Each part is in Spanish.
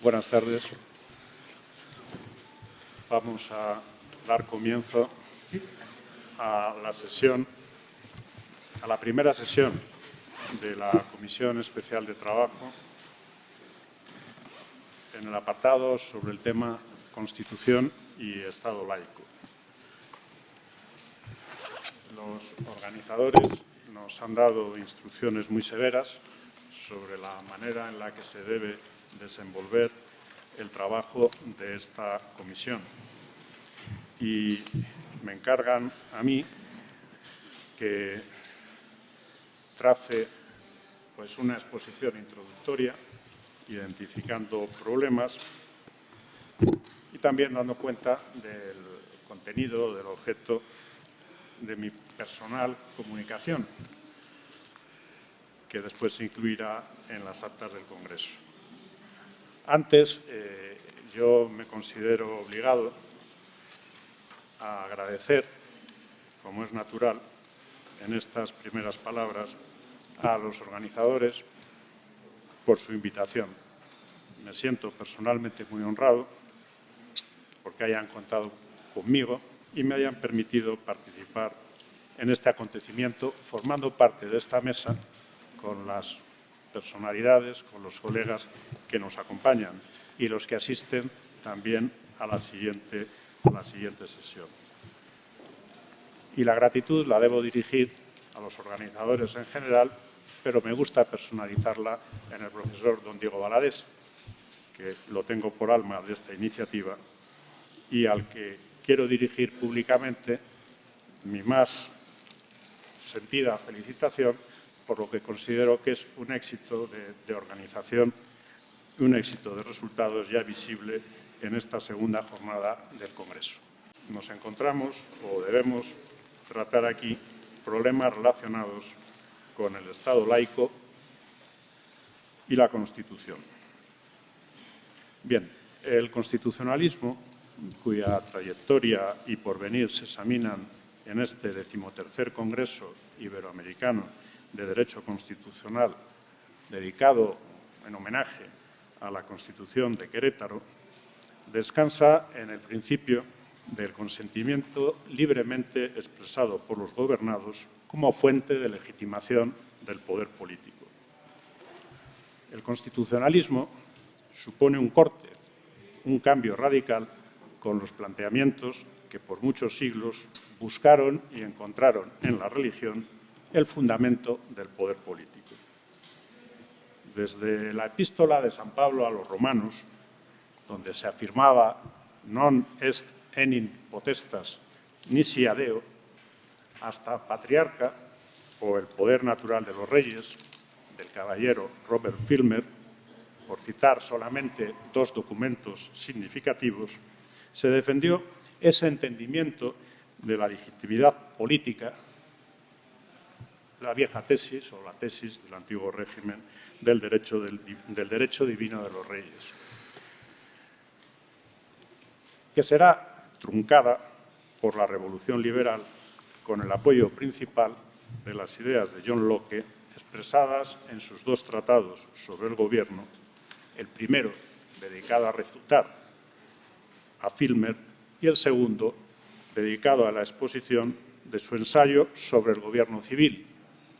Buenas tardes. Vamos a dar comienzo a la primera sesión de la Comisión Especial de Trabajo en el apartado sobre el tema Constitución y Estado laico. Los organizadores nos han dado instrucciones muy severas sobre la manera en la que se debe desenvolver el trabajo de esta comisión y me encargan a mí que trace una exposición introductoria identificando problemas y también dando cuenta del contenido, del objeto de mi personal comunicación, que después se incluirá en las actas del Congreso. Antes, yo me considero obligado a agradecer, como es natural, en estas primeras palabras, a los organizadores por su invitación. Me siento personalmente muy honrado porque hayan contado conmigo y me hayan permitido participar en este acontecimiento, formando parte de esta mesa con las personalidades, con los colegas que nos acompañan y los que asisten también a la siguiente sesión. Y la gratitud la debo dirigir a los organizadores en general, pero me gusta personalizarla en el profesor don Diego Valadés, que lo tengo por alma de esta iniciativa y al que quiero dirigir públicamente mi más sentida felicitación por lo que considero que es un éxito de organización y un éxito de resultados ya visible en esta segunda jornada del Congreso. Nos encontramos o debemos tratar aquí problemas relacionados con el Estado laico y la Constitución. Bien, el constitucionalismo, cuya trayectoria y porvenir se examinan en este 13º Congreso Iberoamericano de Derecho Constitucional, dedicado en homenaje a la Constitución de Querétaro, descansa en el principio del consentimiento libremente expresado por los gobernados como fuente de legitimación del poder político. El constitucionalismo supone un corte, un cambio radical con los planteamientos que por muchos siglos buscaron y encontraron en la religión el fundamento del poder político. Desde la epístola de San Pablo a los romanos, donde se afirmaba «non est enim potestas nisi adeo», hasta Patriarca o el poder natural de los reyes, del caballero Robert Filmer, por citar solamente dos documentos significativos, se defendió ese entendimiento de la legitimidad política, la vieja tesis o la tesis del antiguo régimen del derecho divino de los reyes, que será truncada por la Revolución Liberal con el apoyo principal de las ideas de John Locke expresadas en sus dos tratados sobre el gobierno, el primero dedicado a refutar a Filmer y el segundo dedicado a la exposición de su ensayo sobre el gobierno civil,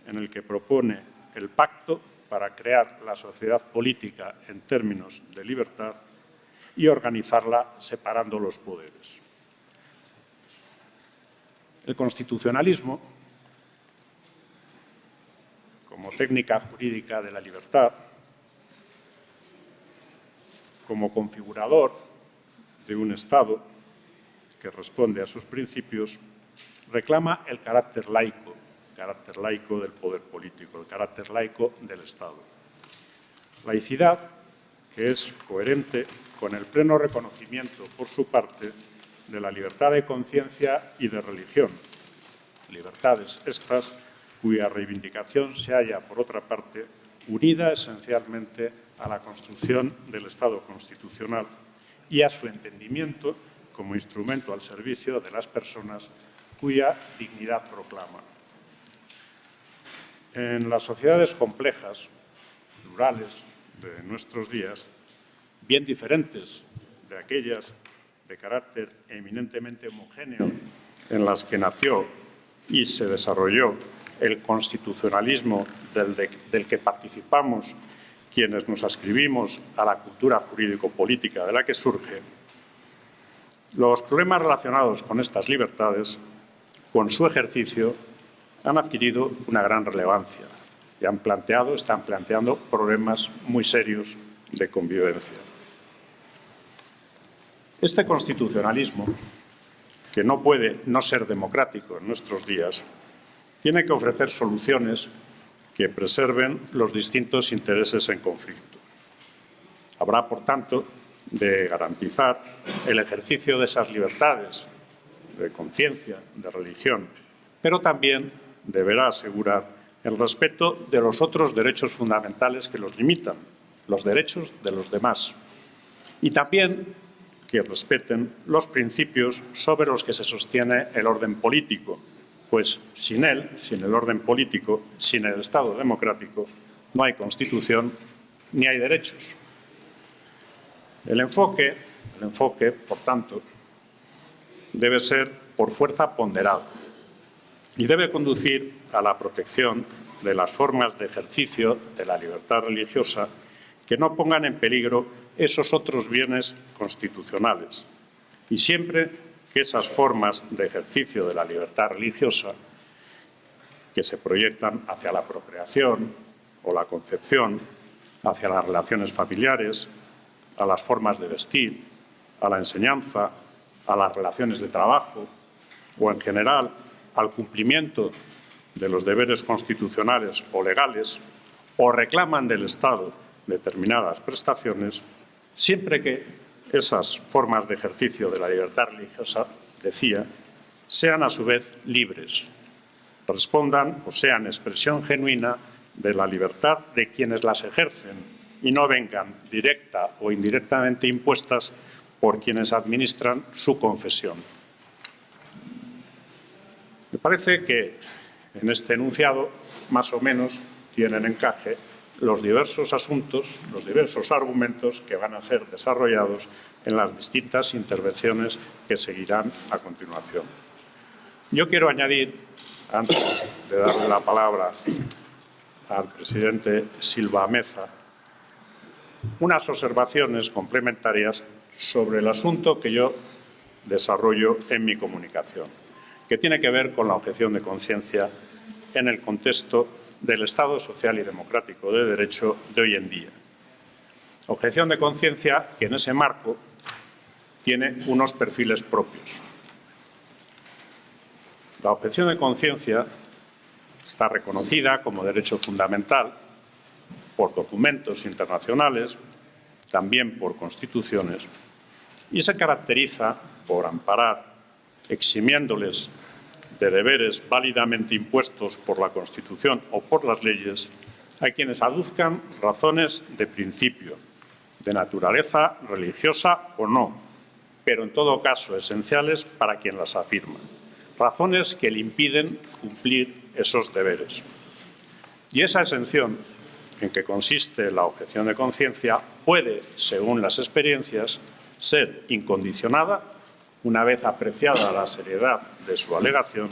en el que propone el pacto para crear la sociedad política en términos de libertad y organizarla separando los poderes. El constitucionalismo, como técnica jurídica de la libertad, como configurador de un Estado que responde a sus principios, reclama el carácter laico del poder político, el carácter laico del Estado. Laicidad que es coherente con el pleno reconocimiento, por su parte, de la libertad de conciencia y de religión, libertades estas cuya reivindicación se halla, por otra parte, unida esencialmente a la construcción del Estado constitucional y a su entendimiento como instrumento al servicio de las personas cuya dignidad proclama. En las sociedades complejas, plurales de nuestros días, bien diferentes de aquellas de carácter eminentemente homogéneo en las que nació y se desarrolló el constitucionalismo del que participamos quienes nos adscribimos a la cultura jurídico-política de la que surge, los problemas relacionados con estas libertades, con su ejercicio, han adquirido una gran relevancia y están planteando problemas muy serios de convivencia. Este constitucionalismo, que no puede no ser democrático en nuestros días, tiene que ofrecer soluciones que preserven los distintos intereses en conflicto. Habrá, por tanto, de garantizar el ejercicio de esas libertades de conciencia, de religión, pero también deberá asegurar el respeto de los otros derechos fundamentales que los limitan, los derechos de los demás, y también que respeten los principios sobre los que se sostiene el orden político, pues sin él, sin el orden político, sin el Estado democrático, no hay Constitución ni hay derechos. El enfoque, por tanto, debe ser por fuerza ponderado y debe conducir a la protección de las formas de ejercicio de la libertad religiosa que no pongan en peligro esos otros bienes constitucionales, y siempre que esas formas de ejercicio de la libertad religiosa que se proyectan hacia la procreación o la concepción, hacia las relaciones familiares, a las formas de vestir, a la enseñanza, a las relaciones de trabajo o, en general, al cumplimiento de los deberes constitucionales o legales, o reclaman del Estado determinadas prestaciones, siempre que esas formas de ejercicio de la libertad religiosa, decía, sean a su vez libres, respondan o sean expresión genuina de la libertad de quienes las ejercen y no vengan directa o indirectamente impuestas por quienes administran su confesión. Me parece que en este enunciado más o menos tienen encaje los diversos asuntos, los diversos argumentos que van a ser desarrollados en las distintas intervenciones que seguirán a continuación. Yo quiero añadir, antes de darle la palabra al presidente Silva Meza, unas observaciones complementarias sobre el asunto que yo desarrollo en mi comunicación, que tiene que ver con la objeción de conciencia en el contexto del Estado social y democrático de derecho de hoy en día. Objeción de conciencia que en ese marco tiene unos perfiles propios. La objeción de conciencia está reconocida como derecho fundamental por documentos internacionales, también por constituciones, y se caracteriza por amparar, eximiéndoles de deberes válidamente impuestos por la Constitución o por las leyes, a quienes aduzcan razones de principio, de naturaleza religiosa o no, pero en todo caso esenciales para quien las afirma, razones que le impiden cumplir esos deberes. Y esa exención, en que consiste la objeción de conciencia, puede, según las experiencias, ser incondicionada una vez apreciada la seriedad de su alegación,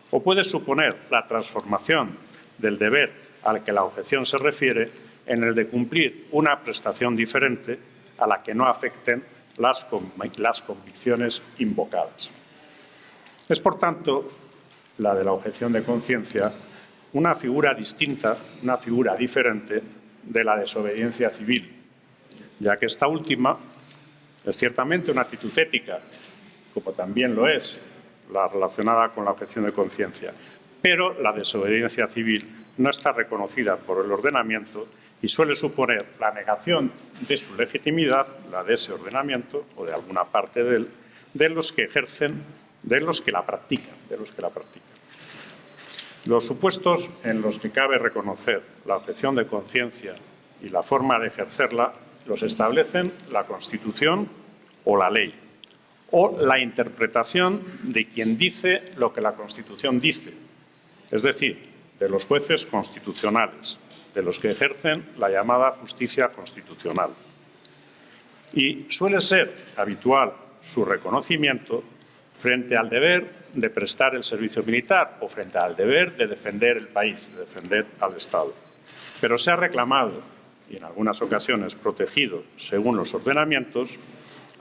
o puede suponer la transformación del deber al que la objeción se refiere en el de cumplir una prestación diferente a la que no afecten las convicciones invocadas. Es, por tanto, la de la objeción de conciencia una figura distinta, una figura diferente de la desobediencia civil, ya que esta última es ciertamente una actitud ética, como también lo es la relacionada con la objeción de conciencia, pero la desobediencia civil no está reconocida por el ordenamiento y suele suponer la negación de su legitimidad, la de ese ordenamiento o de alguna parte de él, de los que ejercen, de los que la practican. Los supuestos en los que cabe reconocer la objeción de conciencia y la forma de ejercerla los establecen la Constitución o la ley, o la interpretación de quien dice lo que la Constitución dice, es decir, de los jueces constitucionales, de los que ejercen la llamada justicia constitucional. Y suele ser habitual su reconocimiento frente al deber de prestar el servicio militar o frente al deber de defender el país, de defender al Estado. Pero se ha reclamado, y en algunas ocasiones protegido, según los ordenamientos,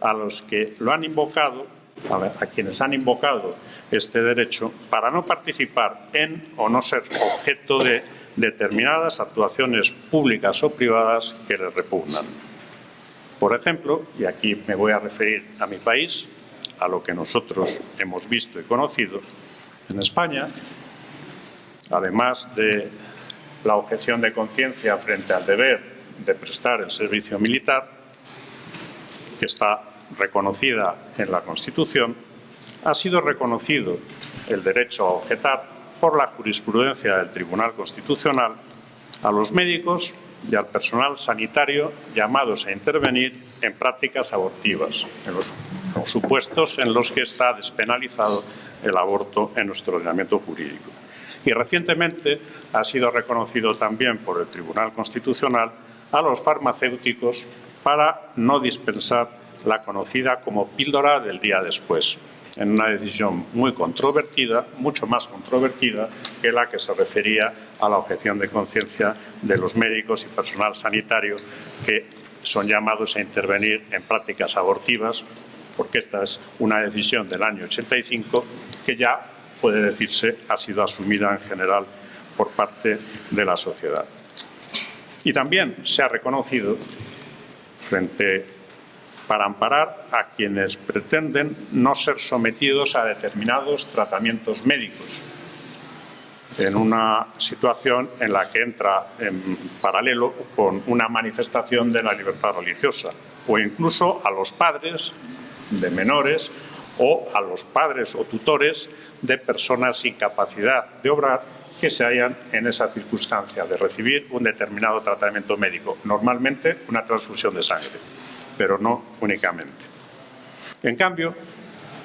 a los que lo han invocado, a quienes han invocado este derecho, para no participar en o no ser objeto de determinadas actuaciones públicas o privadas que les repugnan. Por ejemplo, y aquí me voy a referir a mi país, a lo que nosotros hemos visto y conocido, en España, además de la objeción de conciencia frente al deber de prestar el servicio militar, que está reconocida en la Constitución, ha sido reconocido el derecho a objetar por la jurisprudencia del Tribunal Constitucional a los médicos y al personal sanitario llamados a intervenir en prácticas abortivas, en los supuestos en los que está despenalizado el aborto en nuestro ordenamiento jurídico. Y recientemente ha sido reconocido también por el Tribunal Constitucional a los farmacéuticos para no dispensar la conocida como píldora del día después, en una decisión muy controvertida, mucho más controvertida que la que se refería a la objeción de conciencia de los médicos y personal sanitario que son llamados a intervenir en prácticas abortivas, porque esta es una decisión del año 85 que ya, puede decirse, ha sido asumida en general por parte de la sociedad. Y también se ha reconocido para amparar a quienes pretenden no ser sometidos a determinados tratamientos médicos, en una situación en la que entra en paralelo con una manifestación de la libertad religiosa, o incluso a los padres de menores o a los padres o tutores de personas sin capacidad de obrar que se hallan en esa circunstancia de recibir un determinado tratamiento médico, normalmente una transfusión de sangre, pero no únicamente. En cambio,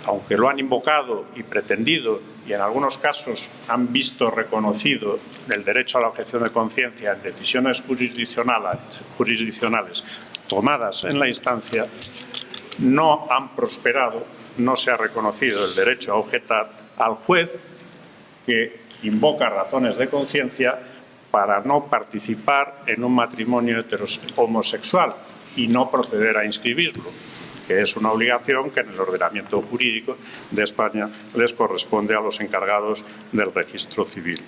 aunque lo han invocado y pretendido y en algunos casos han visto reconocido el derecho a la objeción de conciencia en decisiones jurisdiccionales tomadas en la instancia, no han prosperado, no se ha reconocido el derecho a objetar al juez que invoca razones de conciencia para no participar en un matrimonio homosexual y no proceder a inscribirlo, que es una obligación que en el ordenamiento jurídico de España les corresponde a los encargados del registro civil.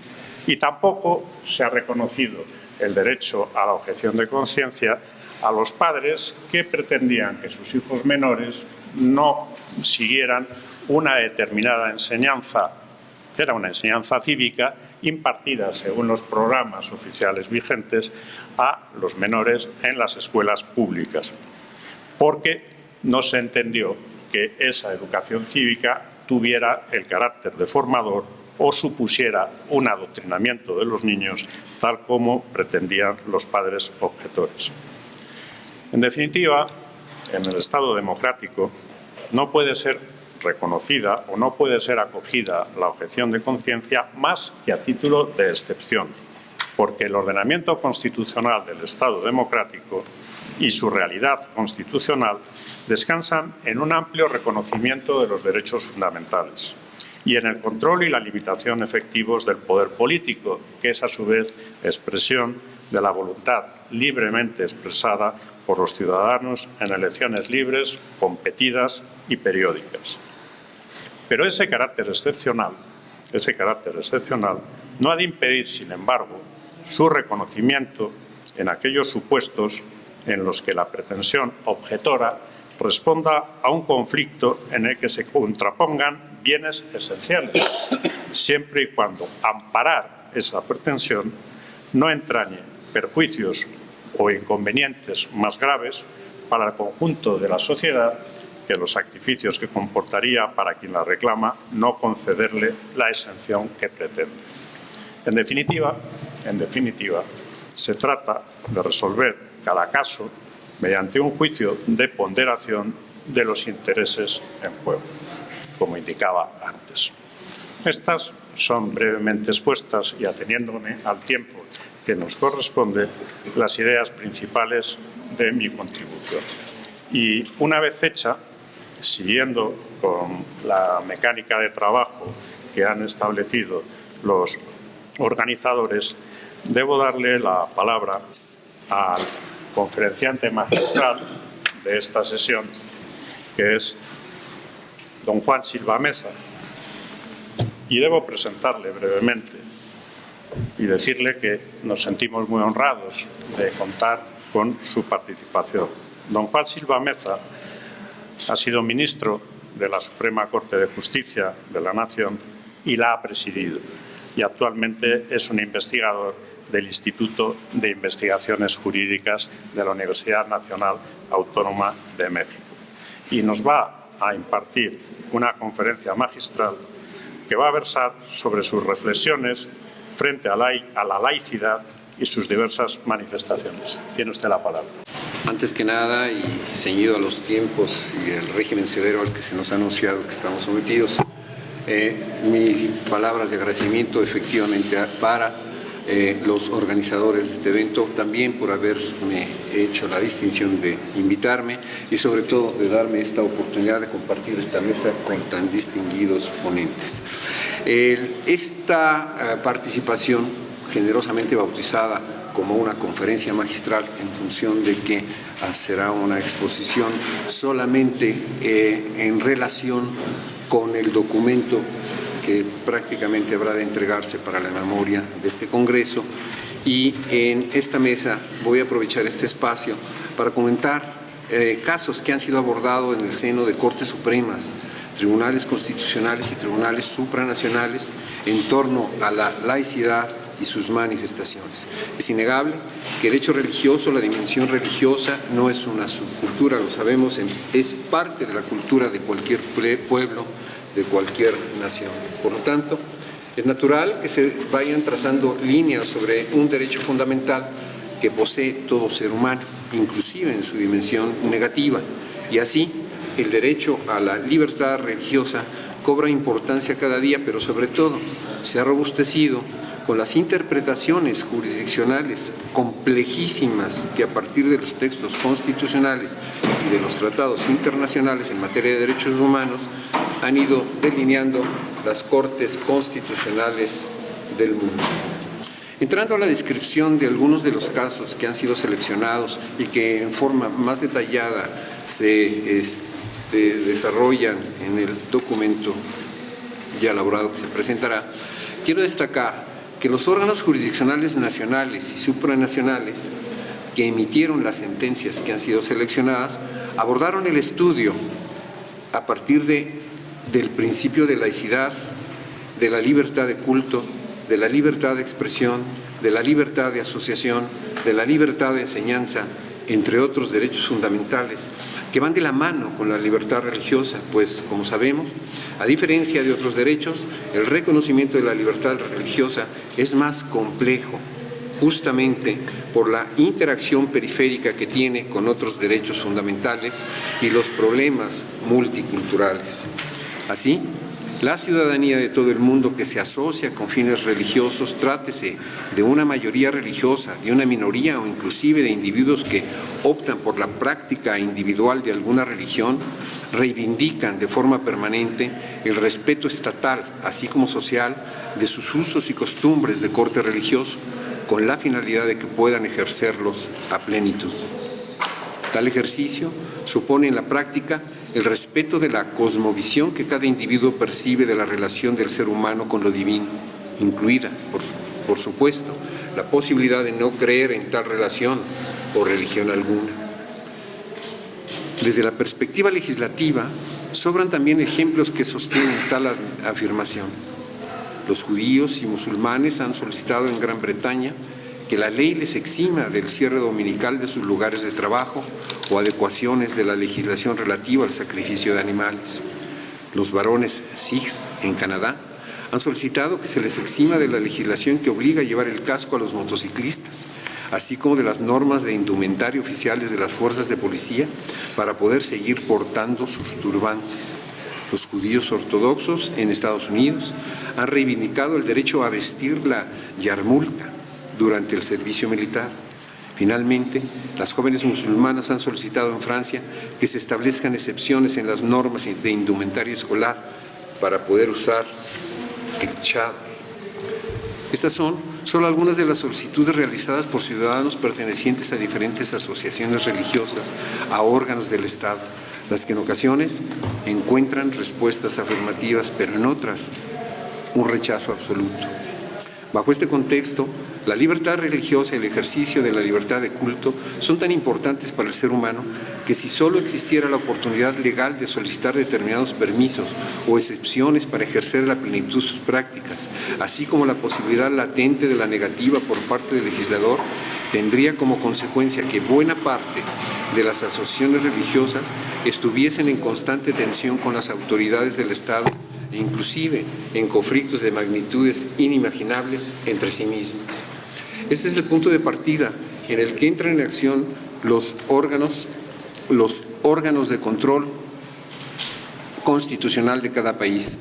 Y tampoco se ha reconocido el derecho a la objeción de conciencia a los padres que pretendían que sus hijos menores no siguieran una determinada enseñanza, que era una enseñanza cívica, impartida según los programas oficiales vigentes a los menores en las escuelas públicas, porque no se entendió que esa educación cívica tuviera el carácter de formador o supusiera un adoctrinamiento de los niños, tal como pretendían los padres objetores. En definitiva, en el Estado democrático no puede ser reconocida o no puede ser acogida la objeción de conciencia más que a título de excepción, porque el ordenamiento constitucional del Estado democrático y su realidad constitucional descansan en un amplio reconocimiento de los derechos fundamentales y en el control y la limitación efectivos del poder político, que es a su vez expresión de la voluntad libremente expresada por los ciudadanos en elecciones libres, competidas y periódicas. Pero ese carácter excepcional no ha de impedir, sin embargo, su reconocimiento en aquellos supuestos en los que la pretensión objetora responda a un conflicto en el que se contrapongan bienes esenciales, siempre y cuando amparar esa pretensión no entrañe perjuicios o inconvenientes más graves para el conjunto de la sociedad que los sacrificios que comportaría para quien la reclama no concederle la exención que pretende. En definitiva, se trata de resolver cada caso mediante un juicio de ponderación de los intereses en juego, como indicaba antes. Estas son brevemente expuestas y ateniéndome al tiempo que nos corresponde las ideas principales de mi contribución. Y una vez hecha, siguiendo con la mecánica de trabajo que han establecido los organizadores, debo darle la palabra al conferenciante magistral de esta sesión, que es don Juan Silva Meza, y debo presentarle brevemente y decirle que nos sentimos muy honrados de contar con su participación. Don Juan Silva Meza ha sido ministro de la Suprema Corte de Justicia de la Nación y la ha presidido, y actualmente es un investigador del Instituto de Investigaciones Jurídicas de la Universidad Nacional Autónoma de México. Y nos va a impartir una conferencia magistral que va a versar sobre sus reflexiones frente a la laicidad y sus diversas manifestaciones. Tiene usted la palabra. Antes que nada, y ceñido a los tiempos y el régimen severo al que se nos ha anunciado que estamos sometidos, mis palabras de agradecimiento efectivamente para los organizadores de este evento, también por haberme hecho la distinción de invitarme y sobre todo de darme esta oportunidad de compartir esta mesa con tan distinguidos ponentes. Esta participación, generosamente bautizada como una conferencia magistral en función de que será una exposición solamente en relación con el documento que prácticamente habrá de entregarse para la memoria de este Congreso, y en esta mesa voy a aprovechar este espacio para comentar casos que han sido abordados en el seno de Cortes Supremas, tribunales constitucionales y tribunales supranacionales en torno a la laicidad y sus manifestaciones. Es innegable que el hecho religioso, la dimensión religiosa, no es una subcultura, lo sabemos, es parte de la cultura de cualquier pueblo, de cualquier nación. Por lo tanto, es natural que se vayan trazando líneas sobre un derecho fundamental que posee todo ser humano, inclusive en su dimensión negativa, y así el derecho a la libertad religiosa cobra importancia cada día, pero sobre todo se ha robustecido con las interpretaciones jurisdiccionales complejísimas que a partir de los textos constitucionales y de los tratados internacionales en materia de derechos humanos han ido delineando las cortes constitucionales del mundo. Entrando a la descripción de algunos de los casos que han sido seleccionados y que en forma más detallada se desarrollan en el documento ya elaborado que se presentará, quiero destacar que los órganos jurisdiccionales nacionales y supranacionales que emitieron las sentencias que han sido seleccionadas abordaron el estudio a partir del principio de laicidad, de la libertad de culto, de la libertad de expresión, de la libertad de asociación, de la libertad de enseñanza, entre otros derechos fundamentales que van de la mano con la libertad religiosa, pues, como sabemos, a diferencia de otros derechos, el reconocimiento de la libertad religiosa es más complejo, justamente por la interacción periférica que tiene con otros derechos fundamentales y los problemas multiculturales. Así, la ciudadanía de todo el mundo que se asocia con fines religiosos, trátese de una mayoría religiosa, de una minoría o inclusive de individuos que optan por la práctica individual de alguna religión, reivindican de forma permanente el respeto estatal, así como social, de sus usos y costumbres de corte religioso, con la finalidad de que puedan ejercerlos a plenitud. Tal ejercicio supone en la práctica el respeto de la cosmovisión que cada individuo percibe de la relación del ser humano con lo divino, incluida, por supuesto, la posibilidad de no creer en tal relación o religión alguna. Desde la perspectiva legislativa, sobran también ejemplos que sostienen tal afirmación. Los judíos y musulmanes han solicitado en Gran Bretaña que la ley les exima del cierre dominical de sus lugares de trabajo o adecuaciones de la legislación relativa al sacrificio de animales. Los varones sikhs en Canadá han solicitado que se les exima de la legislación que obliga a llevar el casco a los motociclistas, así como de las normas de indumentaria oficiales de las fuerzas de policía para poder seguir portando sus turbantes. Los judíos ortodoxos en Estados Unidos han reivindicado el derecho a vestir la yarmulka durante el servicio militar. Finalmente, las jóvenes musulmanas han solicitado en Francia que se establezcan excepciones en las normas de indumentaria escolar para poder usar el chador. Estas son solo algunas de las solicitudes realizadas por ciudadanos pertenecientes a diferentes asociaciones religiosas, a órganos del Estado, las que en ocasiones encuentran respuestas afirmativas, pero en otras un rechazo absoluto. Bajo este contexto, la libertad religiosa y el ejercicio de la libertad de culto son tan importantes para el ser humano que si solo existiera la oportunidad legal de solicitar determinados permisos o excepciones para ejercer la plenitud sus prácticas, así como la posibilidad latente de la negativa por parte del legislador, tendría como consecuencia que buena parte de las asociaciones religiosas estuviesen en constante tensión con las autoridades del Estado, inclusive en conflictos de magnitudes inimaginables entre sí mismas. Este es el punto de partida en el que entran en acción los órganos de control constitucional de cada país.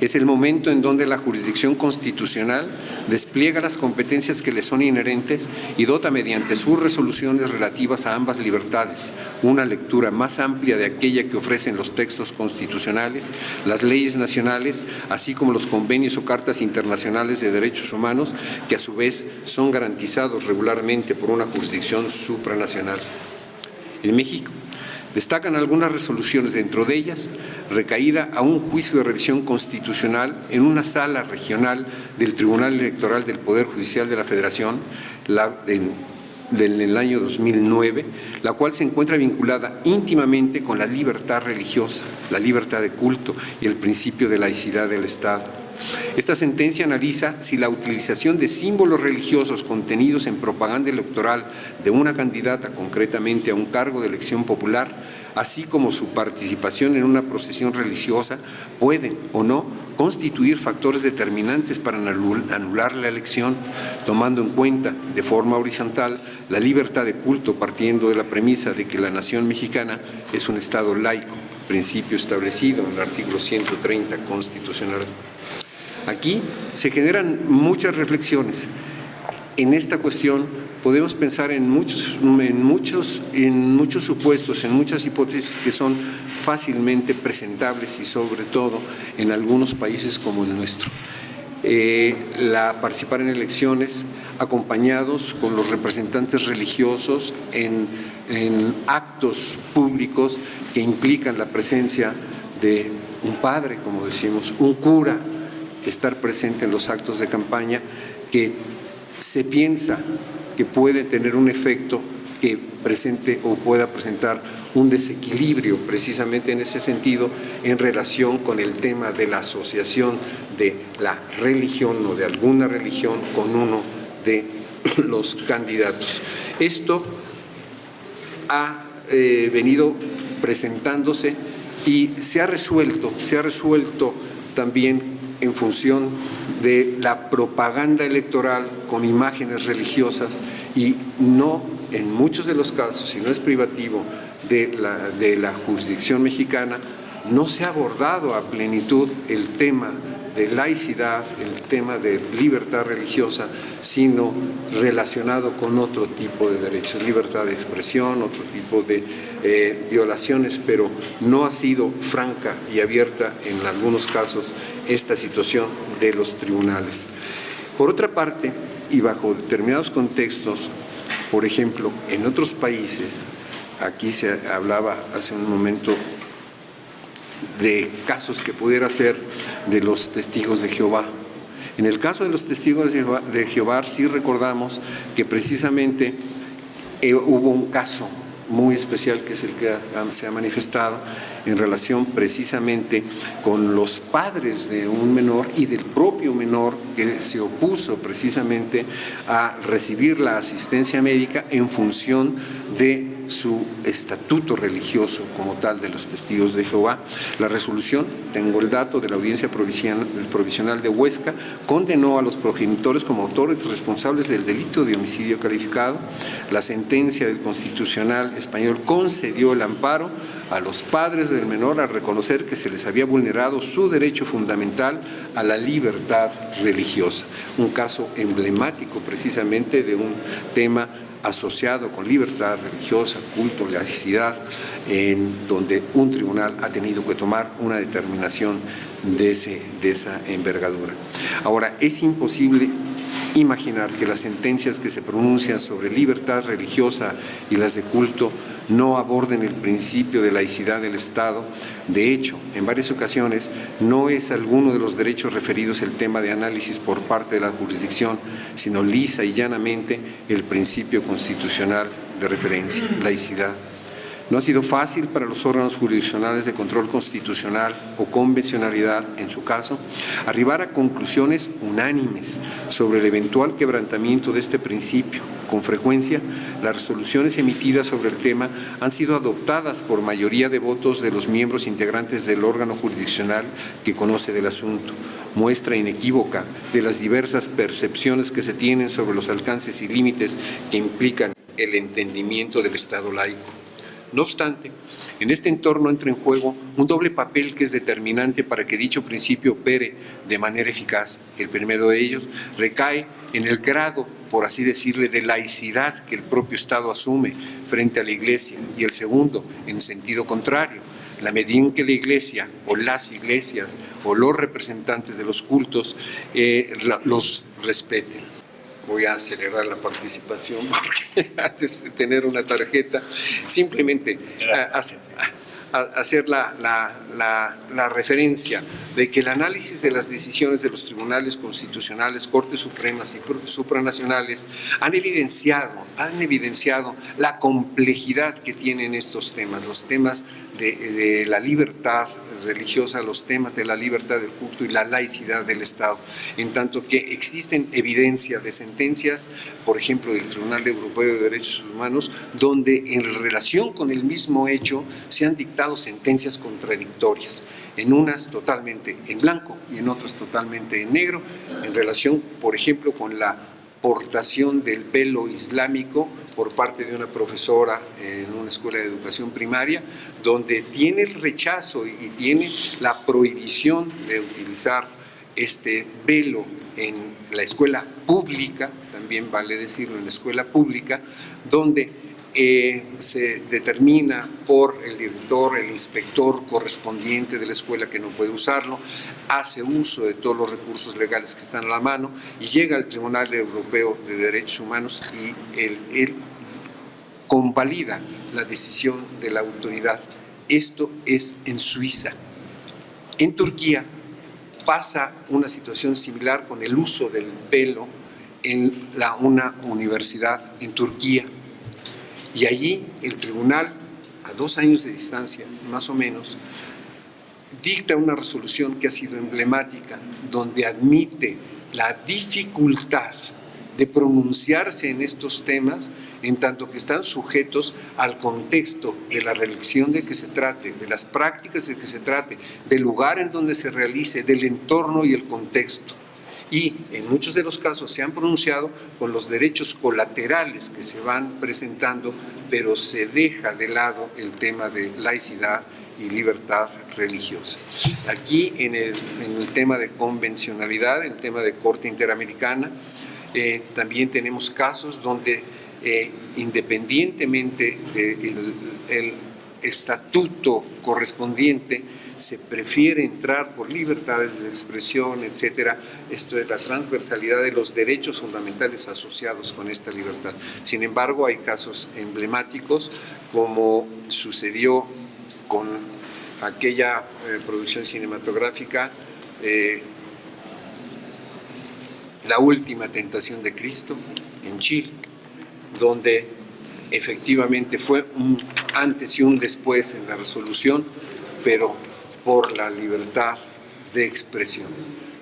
Es el momento en donde la jurisdicción constitucional despliega las competencias que le son inherentes y dota mediante sus resoluciones relativas a ambas libertades una lectura más amplia de aquella que ofrecen los textos constitucionales, las leyes nacionales, así como los convenios o cartas internacionales de derechos humanos, que a su vez son garantizados regularmente por una jurisdicción supranacional. En México destacan algunas resoluciones, dentro de ellas, recaída a un juicio de revisión constitucional en una sala regional del Tribunal Electoral del Poder Judicial de la Federación del año 2009, la cual se encuentra vinculada íntimamente con la libertad religiosa, la libertad de culto y el principio de laicidad del Estado. Esta sentencia analiza si la utilización de símbolos religiosos contenidos en propaganda electoral de una candidata, concretamente a un cargo de elección popular, así como su participación en una procesión religiosa, pueden o no constituir factores determinantes para anular la elección, tomando en cuenta de forma horizontal la libertad de culto, partiendo de la premisa de que la nación mexicana es un Estado laico, principio establecido en el artículo 130 constitucional. Aquí se generan muchas reflexiones. En esta cuestión podemos pensar en muchos supuestos, en muchas hipótesis que son fácilmente presentables y sobre todo en algunos países como el nuestro. Participar en elecciones acompañados con los representantes religiosos en actos públicos que implican la presencia de un padre, como decimos, un cura, estar presente en los actos de campaña, que se piensa que puede tener un efecto que presente o pueda presentar un desequilibrio precisamente en ese sentido en relación con el tema de la asociación de la religión o de alguna religión con uno de los candidatos. Esto ha venido presentándose y se ha resuelto también en función de la propaganda electoral con imágenes religiosas y no, en muchos de los casos, si no es privativo de la jurisdicción mexicana, no se ha abordado a plenitud el tema de laicidad, el tema de libertad religiosa, sino relacionado con otro tipo de derechos, libertad de expresión, otro tipo de violaciones, pero no ha sido franca y abierta en algunos casos esta situación de los tribunales. Por otra parte, y bajo determinados contextos, por ejemplo, en otros países, aquí se hablaba hace un momento de casos que pudiera ser de los testigos de Jehová. En el caso de los testigos de Jehová, sí recordamos que precisamente hubo un caso muy especial que es el que se ha manifestado en relación precisamente con los padres de un menor y del propio menor que se opuso precisamente a recibir la asistencia médica en función de su estatuto religioso como tal de los testigos de Jehová. La resolución, tengo el dato de la audiencia provisional de Huesca, condenó a los progenitores como autores responsables del delito de homicidio calificado. La sentencia del Constitucional español concedió el amparo a los padres del menor al reconocer que se les había vulnerado su derecho fundamental a la libertad religiosa. Un caso emblemático precisamente de un tema asociado con libertad religiosa, culto, laicidad, en donde un tribunal ha tenido que tomar una determinación de esa envergadura. Ahora, es imposible imaginar que las sentencias que se pronuncian sobre libertad religiosa y las de culto no aborden el principio de laicidad del Estado. De hecho, en varias ocasiones no es alguno de los derechos referidos el tema de análisis por parte de la jurisdicción, sino lisa y llanamente el principio constitucional de referencia, laicidad. No ha sido fácil para los órganos jurisdiccionales de control constitucional o convencionalidad, en su caso, arribar a conclusiones unánimes sobre el eventual quebrantamiento de este principio. Con frecuencia, las resoluciones emitidas sobre el tema han sido adoptadas por mayoría de votos de los miembros integrantes del órgano jurisdiccional que conoce del asunto, muestra inequívoca de las diversas percepciones que se tienen sobre los alcances y límites que implican el entendimiento del Estado laico. No obstante, en este entorno entra en juego un doble papel que es determinante para que dicho principio opere de manera eficaz. El primero de ellos recae en el grado, por así decirle, de laicidad que el propio Estado asume frente a la Iglesia, y el segundo, en sentido contrario, la medida en que la Iglesia o las iglesias o los representantes de los cultos los respeten. Voy a acelerar la participación porque antes de tener una tarjeta, simplemente hacer la referencia de que el análisis de las decisiones de los tribunales constitucionales, Cortes Supremas y supranacionales han evidenciado la complejidad que tienen estos temas, los temas de la libertad religiosa, los temas de la libertad del culto y la laicidad del Estado, en tanto que existen evidencia de sentencias, por ejemplo, del Tribunal Europeo de Derechos Humanos, donde en relación con el mismo hecho se han dictado sentencias contradictorias, en unas totalmente en blanco y en otras totalmente en negro, en relación, por ejemplo, con la portación del velo islámico por parte de una profesora en una escuela de educación primaria, donde tiene el rechazo y tiene la prohibición de utilizar este velo en la escuela pública, también vale decirlo, en la escuela pública, donde se determina por el director, el inspector correspondiente de la escuela que no puede usarlo, hace uso de todos los recursos legales que están a la mano y llega al Tribunal Europeo de Derechos Humanos y él convalida la decisión de la autoridad. Esto es en Suiza. En Turquía pasa una situación similar con el uso del velo en una universidad en Turquía. Y allí el tribunal, a 2 años de distancia, más o menos, dicta una resolución que ha sido emblemática, donde admite la dificultad de pronunciarse en estos temas, en tanto que están sujetos al contexto de la religión de que se trate, de las prácticas de que se trate, del lugar en donde se realice, del entorno y el contexto. Y en muchos de los casos se han pronunciado con los derechos colaterales que se van presentando, pero se deja de lado el tema de laicidad y libertad religiosa. Aquí en el tema de convencionalidad, el tema de Corte Interamericana, también tenemos casos donde independientemente del estatuto correspondiente, se prefiere entrar por libertades de expresión, etcétera. Esto es la transversalidad de los derechos fundamentales asociados con esta libertad. Sin embargo, hay casos emblemáticos, como sucedió con aquella producción cinematográfica, La última tentación de Cristo, en Chile, donde efectivamente fue un antes y un después en la resolución, pero por la libertad de expresión.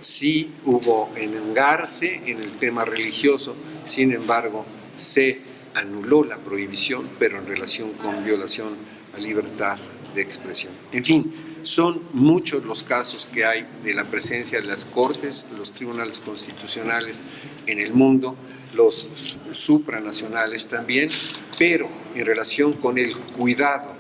Sí hubo engarce en el tema religioso, sin embargo, se anuló la prohibición, pero en relación con violación a libertad de expresión. En fin, son muchos los casos que hay de la presencia de las Cortes, los tribunales constitucionales en el mundo, los supranacionales también, pero en relación con el cuidado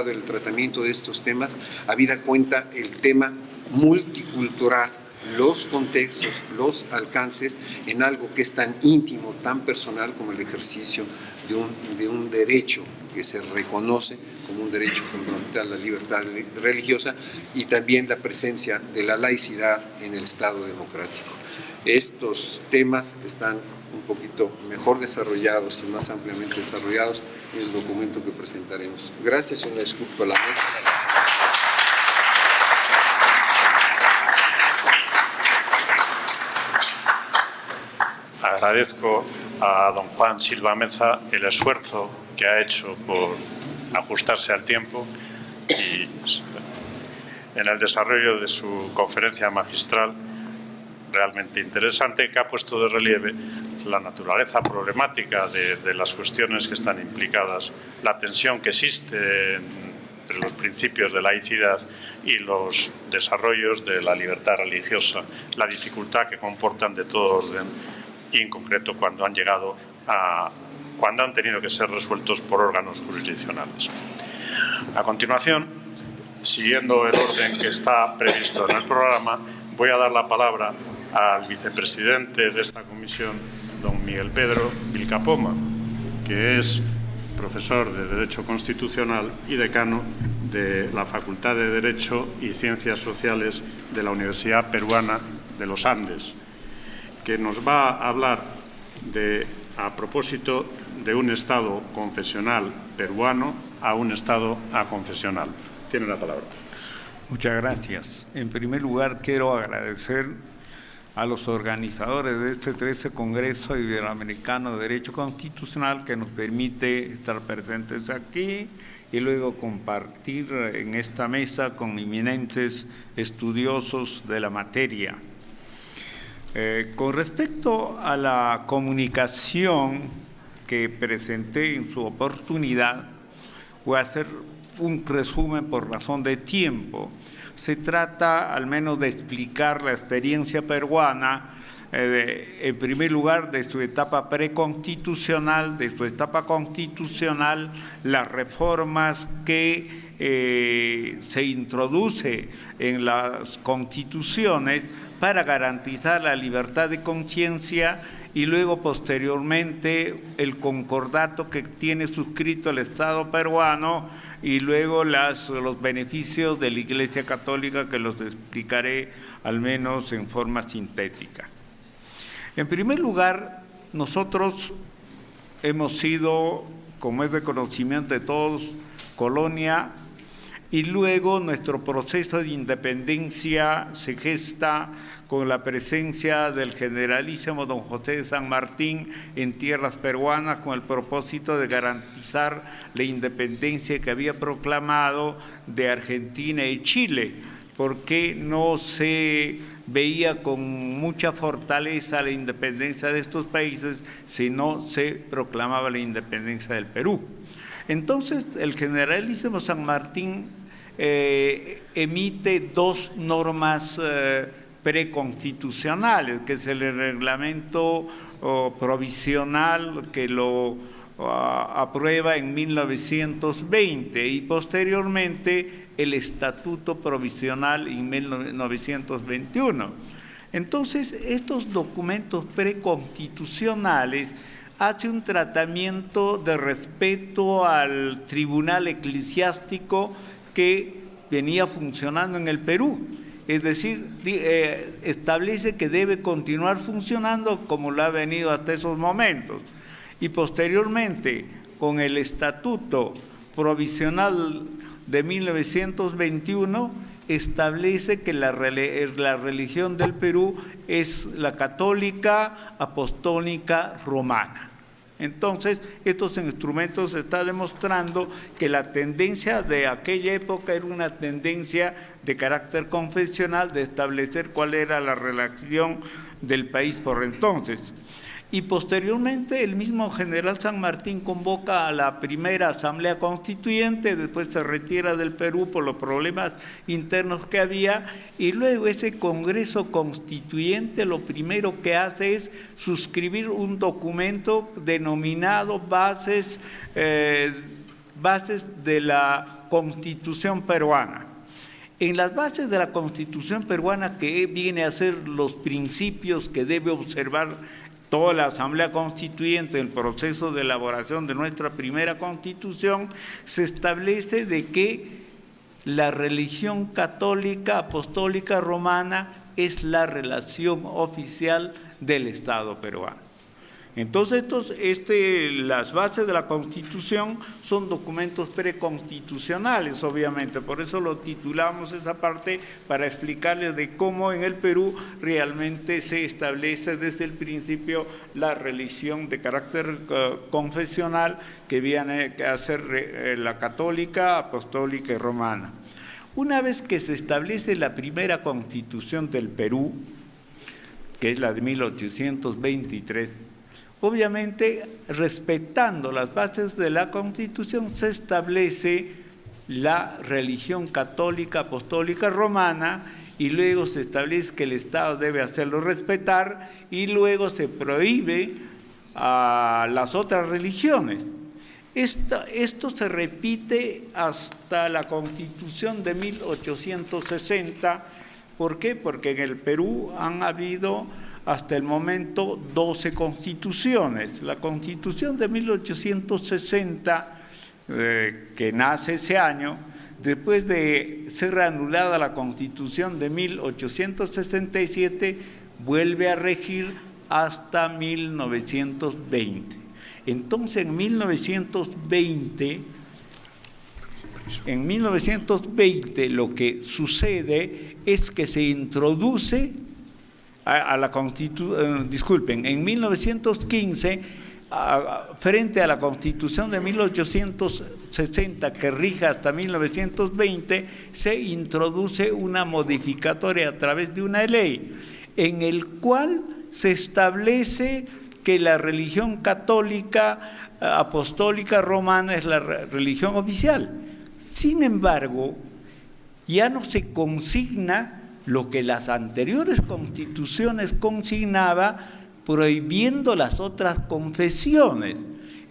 del tratamiento de estos temas, habida cuenta el tema multicultural los contextos, los alcances en algo que es tan íntimo, tan personal como el ejercicio de un derecho que se reconoce como un derecho fundamental, la libertad religiosa, y también la presencia de la laicidad en el Estado democrático. Estos temas están un poquito mejor desarrollados y más ampliamente desarrollados en el documento que presentaremos. Gracias y una disculpa a la mesa. Agradezco a don Juan Silva Meza el esfuerzo que ha hecho por ajustarse al tiempo y en el desarrollo de su conferencia magistral realmente interesante, que ha puesto de relieve la naturaleza problemática de las cuestiones que están implicadas, la tensión que existe entre los principios de laicidad y los desarrollos de la libertad religiosa, la dificultad que comportan de todo orden y en concreto cuando han tenido que ser resueltos por órganos jurisdiccionales. A continuación, siguiendo el orden que está previsto en el programa, voy a dar la palabra al vicepresidente de esta comisión, don Miguel Pedro Vilcapoma, que es profesor de Derecho Constitucional y decano de la Facultad de Derecho y Ciencias Sociales de la Universidad Peruana de los Andes, que nos va a hablar a propósito de un Estado confesional peruano a un Estado aconfesional. Tiene la palabra. Muchas gracias. En primer lugar, quiero agradecer a los organizadores de este 13 Congreso Iberoamericano de Derecho Constitucional que nos permite estar presentes aquí y luego compartir en esta mesa con eminentes estudiosos de la materia. Con respecto a la comunicación que presenté en su oportunidad, voy a hacer un resumen por razón de tiempo. Se trata al menos de explicar la experiencia peruana, en primer lugar de su etapa preconstitucional, de su etapa constitucional, las reformas que se introduce en las constituciones para garantizar la libertad de conciencia y luego posteriormente el concordato que tiene suscrito el Estado peruano y luego los beneficios de la Iglesia Católica, que los explicaré al menos en forma sintética. En primer lugar, nosotros hemos sido, como es de conocimiento de todos, colonia, y luego nuestro proceso de independencia se gesta con la presencia del generalísimo don José de San Martín en tierras peruanas con el propósito de garantizar la independencia que había proclamado de Argentina y Chile, porque no se veía con mucha fortaleza la independencia de estos países si no se proclamaba la independencia del Perú. Entonces, el generalísimo San Martín emite dos normas preconstitucionales, que es el reglamento provisional que lo aprueba en 1920 y posteriormente el Estatuto Provisional en 1921. Entonces, estos documentos preconstitucionales hacen un tratamiento de respeto al tribunal eclesiástico que venía funcionando en el Perú. Es decir, establece que debe continuar funcionando como lo ha venido hasta esos momentos. Y posteriormente, con el Estatuto Provisional de 1921, establece que la religión del Perú es la católica apostólica romana. Entonces, estos instrumentos está demostrando que la tendencia de aquella época era una tendencia de carácter confesional, de establecer cuál era la relación del país por entonces. Y posteriormente el mismo general San Martín convoca a la primera asamblea constituyente, después se retira del Perú por los problemas internos que había, y luego ese Congreso Constituyente lo primero que hace es suscribir un documento denominado Bases de la Constitución Peruana. En las bases de la Constitución peruana, que viene a ser los principios que debe observar toda la Asamblea Constituyente en el proceso de elaboración de nuestra primera Constitución, se establece de que la religión católica apostólica romana es la relación oficial del Estado peruano. Entonces, las bases de la Constitución son documentos preconstitucionales, obviamente, por eso lo titulamos esa parte, para explicarles de cómo en el Perú realmente se establece desde el principio la religión de carácter confesional que viene a ser la católica, apostólica y romana. Una vez que se establece la primera Constitución del Perú, que es la de 1823, obviamente, respetando las bases de la Constitución, se establece la religión católica apostólica romana y luego se establece que el Estado debe hacerlo respetar y luego se prohíbe a las otras religiones. Esto se repite hasta la Constitución de 1860. ¿Por qué? Porque en el Perú han habido hasta el momento 12 constituciones. La Constitución de 1860, que nace ese año, después de ser reanudada la Constitución de 1867, vuelve a regir hasta 1920. Entonces, en 1920 lo que sucede es que se introduce a la Constitución, en 1915, frente a la Constitución de 1860 que rige hasta 1920, se introduce una modificatoria a través de una ley en el cual se establece que la religión católica apostólica romana es la religión oficial. Sin embargo, ya no se consigna lo que las anteriores constituciones consignaba, prohibiendo las otras confesiones.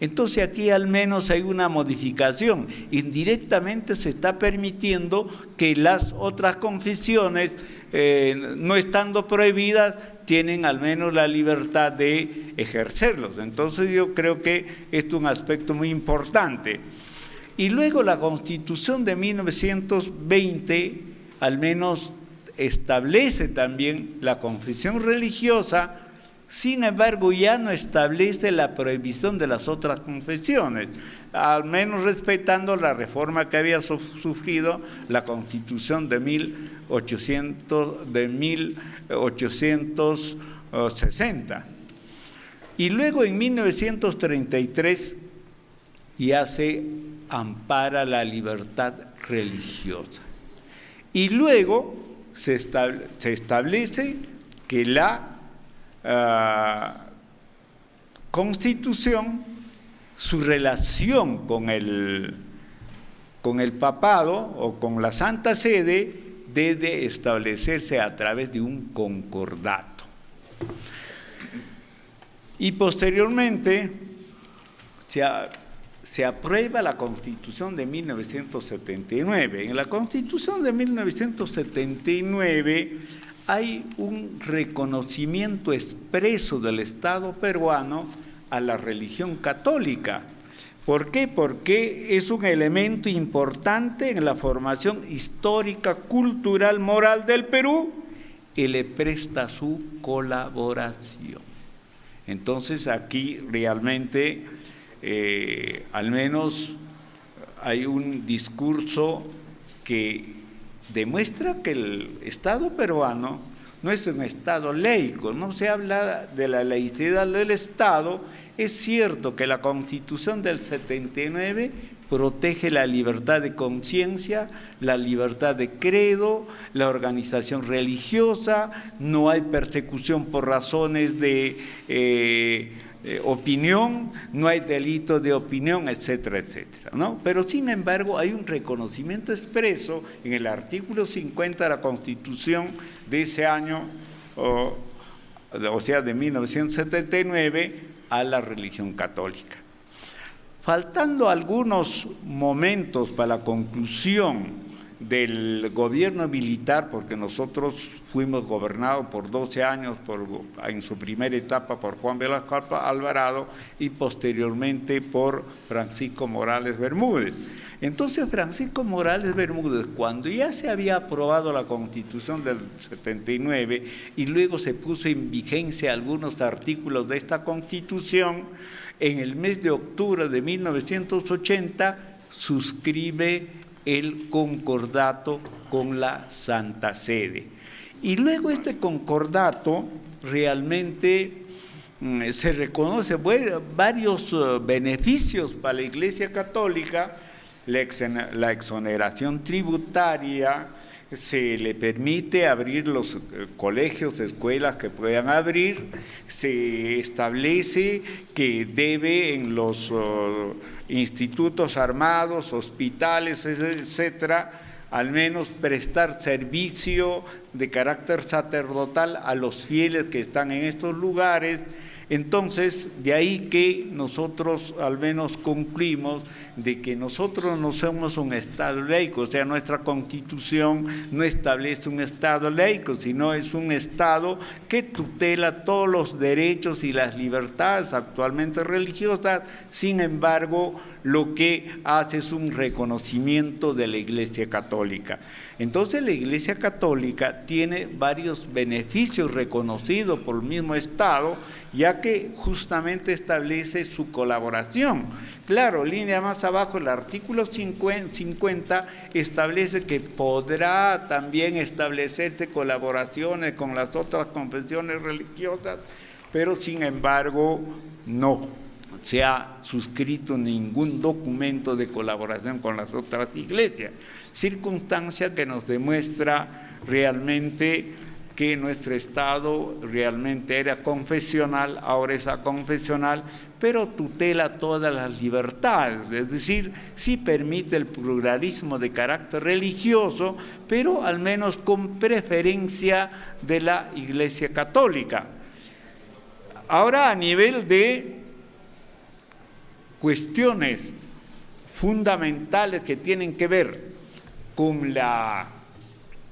Entonces aquí al menos hay una modificación. Indirectamente se está permitiendo que las otras confesiones, no estando prohibidas, tienen al menos la libertad de ejercerlos. Entonces yo creo que esto es un aspecto muy importante. Y luego la Constitución de 1920 al menos establece también la confesión religiosa, sin embargo ya no establece la prohibición de las otras confesiones, al menos respetando la reforma que había sufrido la Constitución de 1860. Y luego en 1933 ya se ampara la libertad religiosa. Y luego se establece que la Constitución, su relación con el papado o con la Santa Sede, debe establecerse a través de un concordato. Y posteriormente se aprueba la Constitución de 1979. En la Constitución de 1979 hay un reconocimiento expreso del Estado peruano a la religión católica. ¿Por qué? Porque es un elemento importante en la formación histórica, cultural, moral del Perú y le presta su colaboración. Entonces aquí realmente al menos hay un discurso que demuestra que el Estado peruano no es un Estado laico, no se habla de la laicidad del Estado. Es cierto que la Constitución del 79 protege la libertad de conciencia, la libertad de credo, la organización religiosa, no hay persecución por razones de opinión, no hay delito de opinión, etcétera, etcétera, ¿no? Pero sin embargo hay un reconocimiento expreso en el artículo 50 de la Constitución de ese año, o sea, de 1979, a la religión católica. Faltando algunos momentos para la conclusión del gobierno militar, porque nosotros fuimos gobernados por 12 años en su primera etapa por Juan Velasco Alvarado y posteriormente por Francisco Morales Bermúdez. Entonces Francisco Morales Bermúdez, cuando ya se había aprobado la Constitución del 79 y luego se puso en vigencia algunos artículos de esta Constitución, en el mes de octubre de 1980 suscribe el concordato con la Santa Sede. Y luego este concordato realmente se reconoce varios beneficios para la Iglesia Católica, la exoneración tributaria, se le permite abrir los colegios, escuelas que puedan abrir, se establece que debe en los institutos armados, hospitales, etcétera, al menos prestar servicio de carácter sacerdotal a los fieles que están en estos lugares. Entonces, de ahí que nosotros al menos concluimos de que nosotros no somos un Estado laico, o sea, nuestra Constitución no establece un Estado laico, sino es un Estado que tutela todos los derechos y las libertades actualmente religiosas. Sin embargo, lo que hace es un reconocimiento de la Iglesia Católica. Entonces, la Iglesia Católica tiene varios beneficios reconocidos por el mismo Estado, ya que justamente establece su colaboración. Claro, línea más abajo, el artículo 50 establece que podrá también establecerse colaboraciones con las otras confesiones religiosas, pero sin embargo no se ha suscrito ningún documento de colaboración con las otras iglesias, circunstancia que nos demuestra realmente que nuestro Estado realmente era confesional, ahora es aconfesional, pero tutela todas las libertades, es decir, sí permite el pluralismo de carácter religioso, pero al menos con preferencia de la Iglesia Católica. Ahora, a nivel de cuestiones fundamentales que tienen que ver con la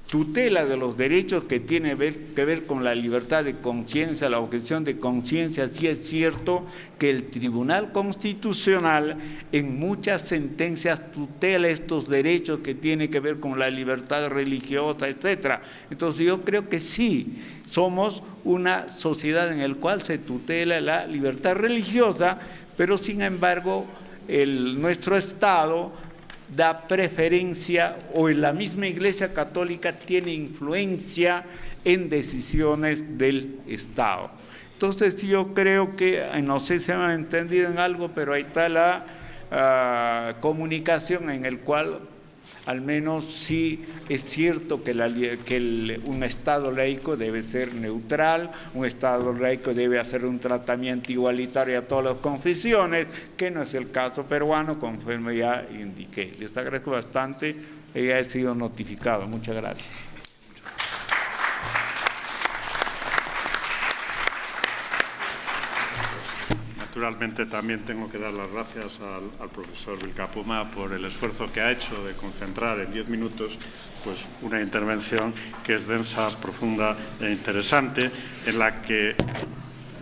tutela de los derechos que tiene que ver con la libertad de conciencia, la objeción de conciencia, sí es cierto que el Tribunal Constitucional en muchas sentencias tutela estos derechos que tienen que ver con la libertad religiosa, etcétera. Entonces yo creo que sí, somos una sociedad en la cual se tutela la libertad religiosa, pero sin embargo nuestro Estado da preferencia, o en la misma Iglesia Católica tiene influencia en decisiones del Estado. Entonces yo creo que, no sé si me han entendido en algo, pero ahí está la comunicación en el cual al menos sí es cierto que un Estado laico debe ser neutral, un Estado laico debe hacer un tratamiento igualitario a todas las confesiones, que no es el caso peruano, conforme ya indiqué. Les agradezco bastante, ya he sido notificado. Muchas gracias. Naturalmente también tengo que dar las gracias al profesor Vilcapuma por el esfuerzo que ha hecho de concentrar en 10 minutos pues, una intervención que es densa, profunda e interesante, en la que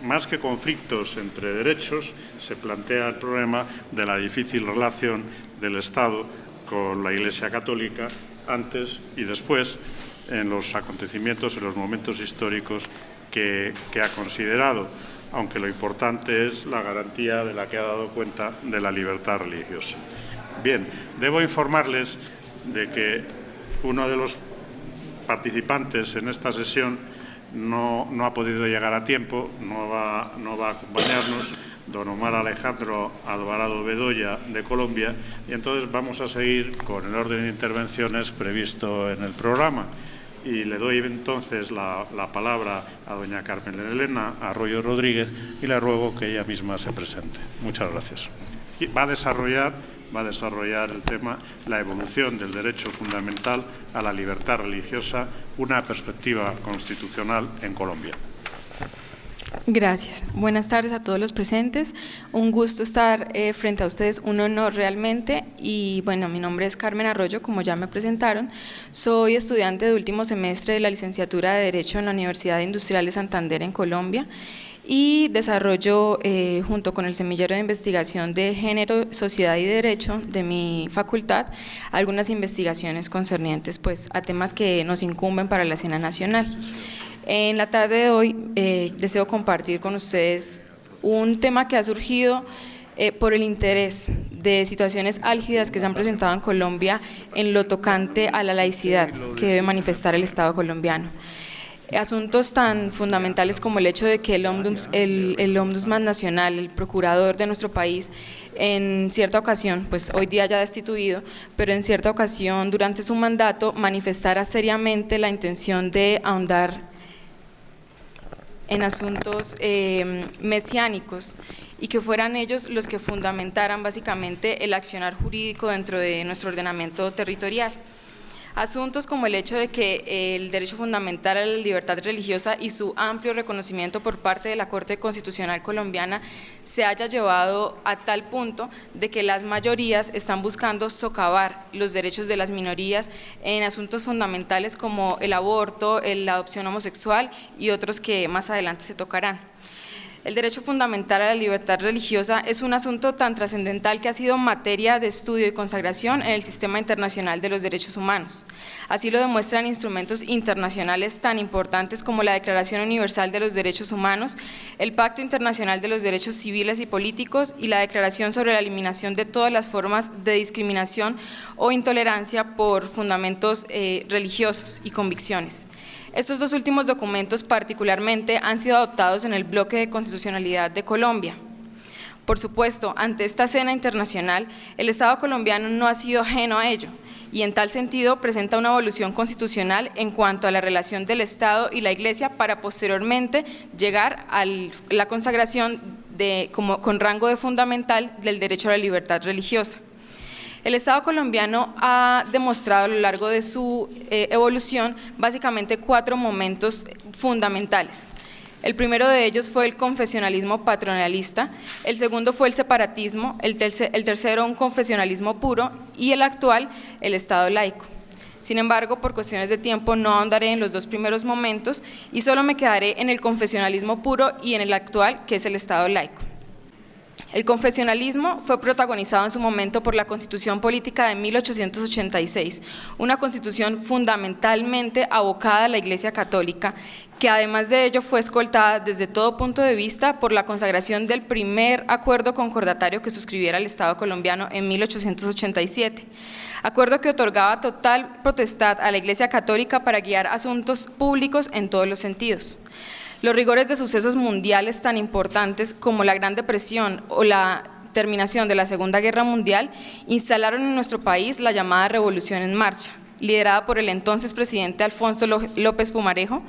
más que conflictos entre derechos se plantea el problema de la difícil relación del Estado con la Iglesia Católica antes y después en los acontecimientos, en los momentos históricos que ha considerado, aunque lo importante es la garantía de la que ha dado cuenta de la libertad religiosa. Bien, debo informarles de que uno de los participantes en esta sesión no ha podido llegar a tiempo, no va a acompañarnos, don Omar Alejandro Alvarado Bedoya, de Colombia, y entonces vamos a seguir con el orden de intervenciones previsto en el programa. Y le doy entonces la palabra a doña Carmen Elena Arroyo Rodríguez y le ruego que ella misma se presente. Muchas gracias. Y va a desarrollar el tema la evolución del derecho fundamental a la libertad religiosa, una perspectiva constitucional en Colombia. Gracias. Buenas tardes a todos los presentes. Un gusto estar frente a ustedes, un honor realmente. Y bueno, mi nombre es Carmen Arroyo, como ya me presentaron. Soy estudiante de último semestre de la licenciatura de Derecho en la Universidad Industrial de Santander en Colombia y desarrollo junto con el Semillero de Investigación de Género, Sociedad y Derecho de mi facultad algunas investigaciones concernientes pues, a temas que nos incumben para la escena nacional. En la tarde de hoy deseo compartir con ustedes un tema que ha surgido por el interés de situaciones álgidas que se han presentado en Colombia en lo tocante a la laicidad que debe manifestar el Estado colombiano. Asuntos tan fundamentales como el hecho de que el Ombudsman Nacional, el procurador de nuestro país, en cierta ocasión, pues hoy día ya destituido, pero en cierta ocasión durante su mandato manifestara seriamente la intención de ahondar en asuntos mesiánicos y que fueran ellos los que fundamentaran básicamente el accionar jurídico dentro de nuestro ordenamiento territorial. Asuntos como el hecho de que el derecho fundamental a la libertad religiosa y su amplio reconocimiento por parte de la Corte Constitucional colombiana se haya llevado a tal punto de que las mayorías están buscando socavar los derechos de las minorías en asuntos fundamentales como el aborto, la adopción homosexual y otros que más adelante se tocarán. El derecho fundamental a la libertad religiosa es un asunto tan trascendental que ha sido materia de estudio y consagración en el sistema internacional de los derechos humanos. Así lo demuestran instrumentos internacionales tan importantes como la Declaración Universal de los Derechos Humanos, el Pacto Internacional de los Derechos Civiles y Políticos y la Declaración sobre la Eliminación de todas las formas de discriminación o intolerancia por fundamentos religiosos y convicciones. Estos dos últimos documentos particularmente han sido adoptados en el bloque de constitucionalidad de Colombia. Por supuesto, ante esta escena internacional, el Estado colombiano no ha sido ajeno a ello y en tal sentido presenta una evolución constitucional en cuanto a la relación del Estado y la Iglesia para posteriormente llegar a la consagración con rango de fundamental del derecho a la libertad religiosa. El Estado colombiano ha demostrado a lo largo de su evolución básicamente 4 momentos fundamentales. El primero de ellos fue el confesionalismo patronalista, el segundo fue el separatismo, el tercero un confesionalismo puro y el actual, el Estado laico. Sin embargo, por cuestiones de tiempo no ahondaré en los 2 primeros momentos y solo me quedaré en el confesionalismo puro y en el actual, que es el Estado laico. El confesionalismo fue protagonizado en su momento por la Constitución Política de 1886, una constitución fundamentalmente abocada a la Iglesia Católica, que además de ello fue escoltada desde todo punto de vista por la consagración del primer acuerdo concordatario que suscribiera el Estado colombiano en 1887, acuerdo que otorgaba total potestad a la Iglesia Católica para guiar asuntos públicos en todos los sentidos. Los rigores de sucesos mundiales tan importantes como la Gran Depresión o la terminación de la Segunda Guerra Mundial instalaron en nuestro país la llamada Revolución en Marcha, liderada por el entonces presidente Alfonso López Pumarejo,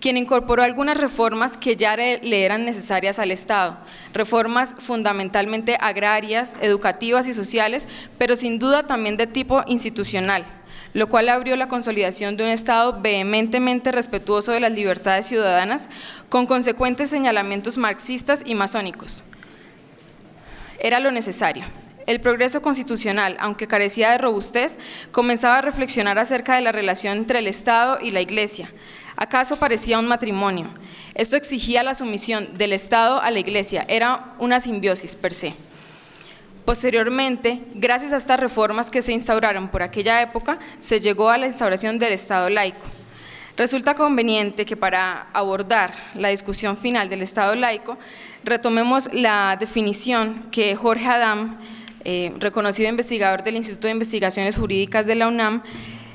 quien incorporó algunas reformas que ya le eran necesarias al Estado, reformas fundamentalmente agrarias, educativas y sociales, pero sin duda también de tipo institucional, lo cual abrió la consolidación de un Estado vehementemente respetuoso de las libertades ciudadanas, con consecuentes señalamientos marxistas y masónicos. Era lo necesario. El progreso constitucional, aunque carecía de robustez, comenzaba a reflexionar acerca de la relación entre el Estado y la Iglesia. ¿Acaso parecía un matrimonio? Esto exigía la sumisión del Estado a la Iglesia, era una simbiosis per se. Posteriormente, gracias a estas reformas que se instauraron por aquella época, se llegó a la instauración del Estado laico. Resulta conveniente que para abordar la discusión final del Estado laico, retomemos la definición que Jorge Adam, reconocido investigador del Instituto de Investigaciones Jurídicas de la UNAM,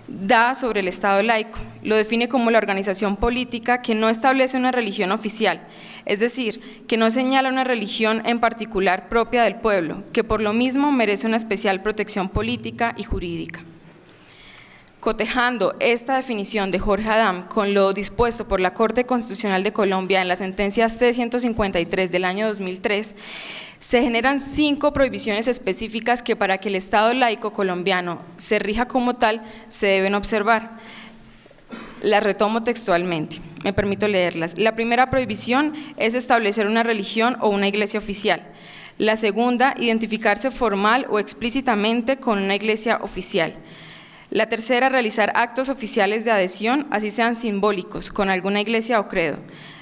da sobre el Estado laico. Lo define como la organización política que no establece una religión oficial, es decir, que no señala una religión en particular propia del pueblo, que por lo mismo merece una especial protección política y jurídica. Cotejando esta definición de Jorge Adam con lo dispuesto por la Corte Constitucional de Colombia en la sentencia C-153 del año 2003, se generan 5 prohibiciones específicas que para que el Estado laico colombiano se rija como tal se deben observar. Las retomo textualmente. Me permito leerlas. La primera prohibición es establecer una religión o una iglesia oficial. La segunda, identificarse formal o explícitamente con una iglesia oficial. La tercera, realizar actos oficiales de adhesión, así sean simbólicos, con alguna iglesia o credo.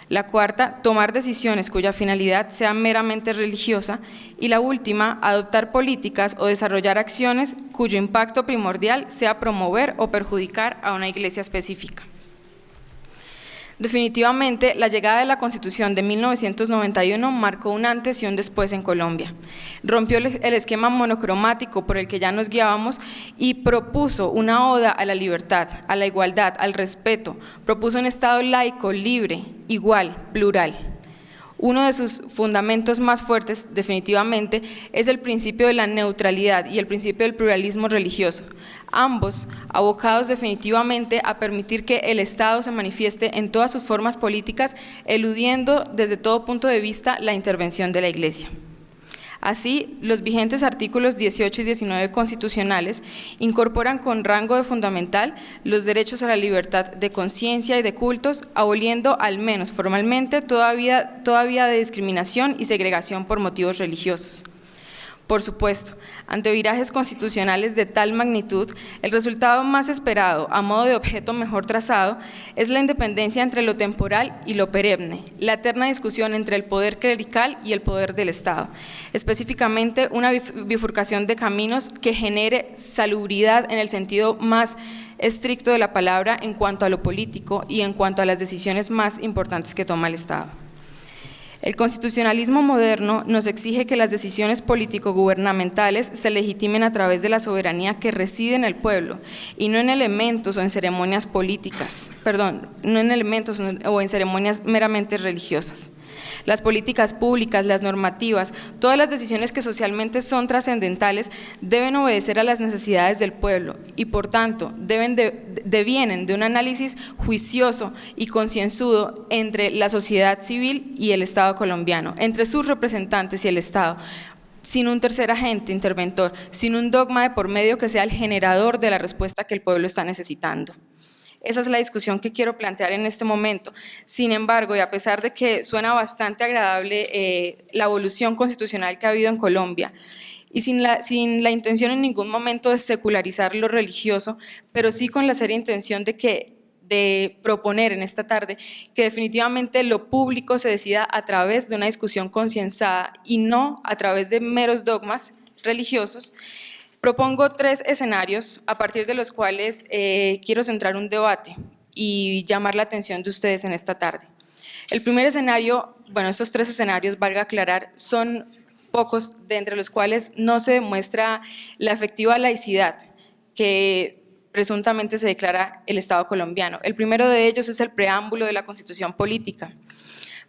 La cuarta, tomar decisiones cuya finalidad sea meramente religiosa. Y la última, adoptar políticas o desarrollar acciones cuyo impacto primordial sea promover o perjudicar a una iglesia específica. Definitivamente, la llegada de la Constitución de 1991 marcó un antes y un después en Colombia. Rompió el esquema monocromático por el que ya nos guiábamos y propuso una oda a la libertad, a la igualdad, al respeto. Propuso un Estado laico, libre, igual, plural. Uno de sus fundamentos más fuertes, definitivamente, es el principio de la neutralidad y el principio del pluralismo religioso, ambos abocados definitivamente a permitir que el Estado se manifieste en todas sus formas políticas, eludiendo desde todo punto de vista la intervención de la Iglesia. Así, los vigentes artículos 18 y 19 constitucionales incorporan con rango de fundamental los derechos a la libertad de conciencia y de cultos, aboliendo al menos formalmente toda vía de discriminación y segregación por motivos religiosos. Por supuesto, ante virajes constitucionales de tal magnitud, el resultado más esperado, a modo de objeto mejor trazado, es la independencia entre lo temporal y lo perenne, la eterna discusión entre el poder clerical y el poder del Estado, específicamente una bifurcación de caminos que genere salubridad en el sentido más estricto de la palabra en cuanto a lo político y en cuanto a las decisiones más importantes que toma el Estado. El constitucionalismo moderno nos exige que las decisiones político-gubernamentales se legitimen a través de la soberanía que reside en el pueblo y no en elementos o en ceremonias políticas, no en elementos o en ceremonias meramente religiosas. Las políticas públicas, las normativas, todas las decisiones que socialmente son trascendentales deben obedecer a las necesidades del pueblo y, por tanto, devienen de un análisis juicioso y concienzudo entre la sociedad civil y el Estado colombiano, entre sus representantes y el Estado, sin un tercer agente interventor, sin un dogma de por medio que sea el generador de la respuesta que el pueblo está necesitando. Esa es la discusión que quiero plantear en este momento. Sin embargo, y a pesar de que suena bastante agradable la evolución constitucional que ha habido en Colombia, y sin la intención en ningún momento de secularizar lo religioso, pero sí con la seria intención de proponer en esta tarde que definitivamente lo público se decida a través de una discusión concienzada y no a través de meros dogmas religiosos. Propongo 3 escenarios a partir de los cuales quiero centrar un debate y llamar la atención de ustedes en esta tarde. El primer escenario, estos 3 escenarios, valga aclarar, son pocos, de entre los cuales no se demuestra la efectiva laicidad que presuntamente se declara el Estado colombiano. El primero de ellos es el preámbulo de la Constitución Política.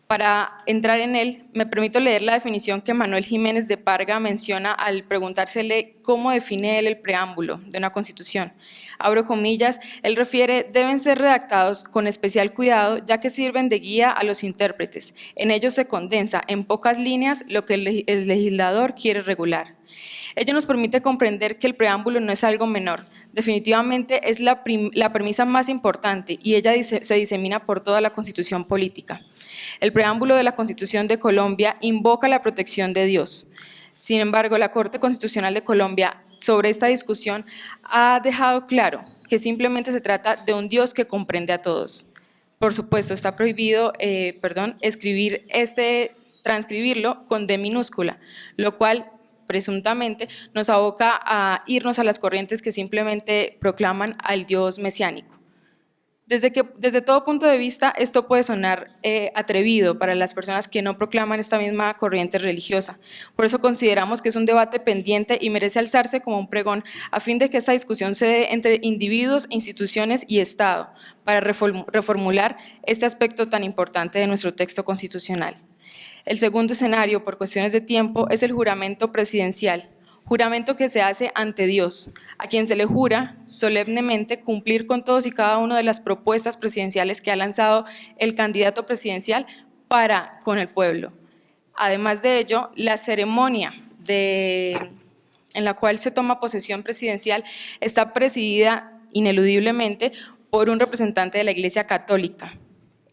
Para entrar en él, me permito leer la definición que Manuel Jiménez de Parga menciona al preguntársele cómo define él el preámbulo de una constitución. Abro comillas, él refiere, deben ser redactados con especial cuidado ya que sirven de guía a los intérpretes. En ellos se condensa en pocas líneas lo que el legislador quiere regular. Ello nos permite comprender que el preámbulo no es algo menor, definitivamente es la premisa más importante y ella se disemina por toda la Constitución política. El preámbulo de la Constitución de Colombia invoca la protección de Dios. Sin embargo, la Corte Constitucional de Colombia sobre esta discusión ha dejado claro que simplemente se trata de un Dios que comprende a todos. Por supuesto, está prohibido transcribirlo con D minúscula, lo cual presuntamente nos aboca a irnos a las corrientes que simplemente proclaman al Dios mesiánico. Desde todo punto de vista, esto puede sonar atrevido para las personas que no proclaman esta misma corriente religiosa. Por eso consideramos que es un debate pendiente y merece alzarse como un pregón a fin de que esta discusión se dé entre individuos, instituciones y Estado para reformular este aspecto tan importante de nuestro texto constitucional. El segundo escenario, por cuestiones de tiempo, es el juramento presidencial, juramento que se hace ante Dios, a quien se le jura solemnemente cumplir con todos y cada una de las propuestas presidenciales que ha lanzado el candidato presidencial para con el pueblo. Además de ello, la ceremonia en la cual se toma posesión presidencial está presidida ineludiblemente por un representante de la Iglesia Católica.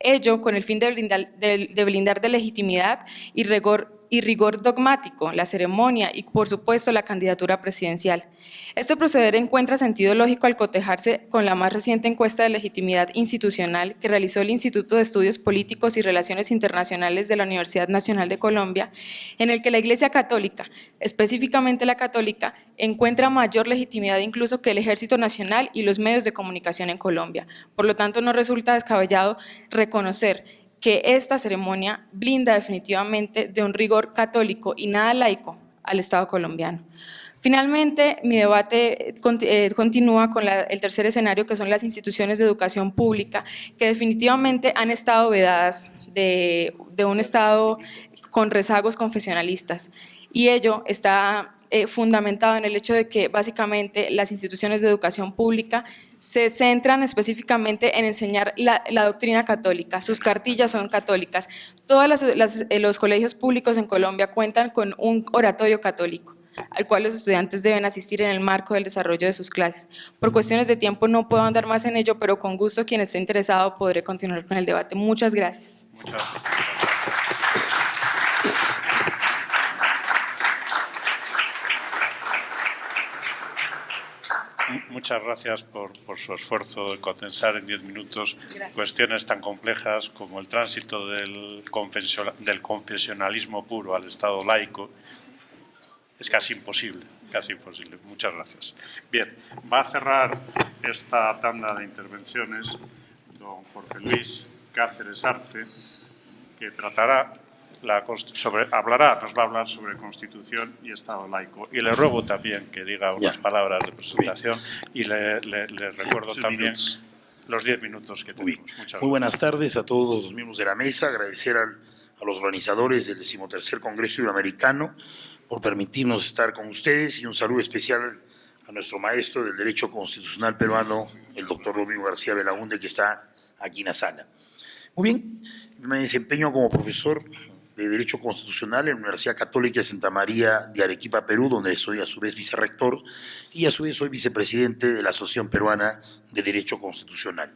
Ello con el fin de blindar de legitimidad y rigor dogmático la ceremonia y, por supuesto, la candidatura presidencial. Este proceder encuentra sentido lógico al cotejarse con la más reciente encuesta de legitimidad institucional que realizó el Instituto de Estudios Políticos y Relaciones Internacionales de la Universidad Nacional de Colombia, en el que la Iglesia Católica, específicamente la católica, encuentra mayor legitimidad incluso que el Ejército Nacional y los medios de comunicación en Colombia. Por lo tanto, no resulta descabellado reconocer que esta ceremonia blinda definitivamente de un rigor católico y nada laico al Estado colombiano. Finalmente, mi debate continúa con el tercer escenario, que son las instituciones de educación pública, que definitivamente han estado vedadas de un Estado con rezagos confesionalistas, y ello está fundamentado en el hecho de que básicamente las instituciones de educación pública se centran específicamente en enseñar la doctrina católica, sus cartillas son católicas. Todos los colegios públicos en Colombia cuentan con un oratorio católico, al cual los estudiantes deben asistir en el marco del desarrollo de sus clases. Por cuestiones de tiempo no puedo andar más en ello, pero con gusto quien esté interesado podré continuar con el debate. Muchas gracias. Muchas gracias. Muchas gracias por su esfuerzo de condensar en 10 minutos cuestiones tan complejas como el tránsito del confesionalismo puro al Estado laico. Es casi imposible, casi imposible. Muchas gracias. Bien, va a cerrar esta tanda de intervenciones don Jorge Luis Cáceres Arce, que tratará nos va a hablar sobre Constitución y Estado laico. Y le ruego también que diga unas palabras de presentación y le recuerdo también los 10 minutos que tenemos. Muy buenas tardes a todos los miembros de la mesa. Agradecer a los organizadores del 13º Congreso Iberoamericano por permitirnos estar con ustedes, y un saludo especial a nuestro maestro del Derecho Constitucional peruano, el doctor Domingo García Belaúnde, que está aquí en la sala. Muy bien, me desempeño como profesor de Derecho Constitucional en la Universidad Católica de Santa María de Arequipa, Perú, donde soy a su vez vicerrector, y a su vez soy vicepresidente de la Asociación Peruana de Derecho Constitucional.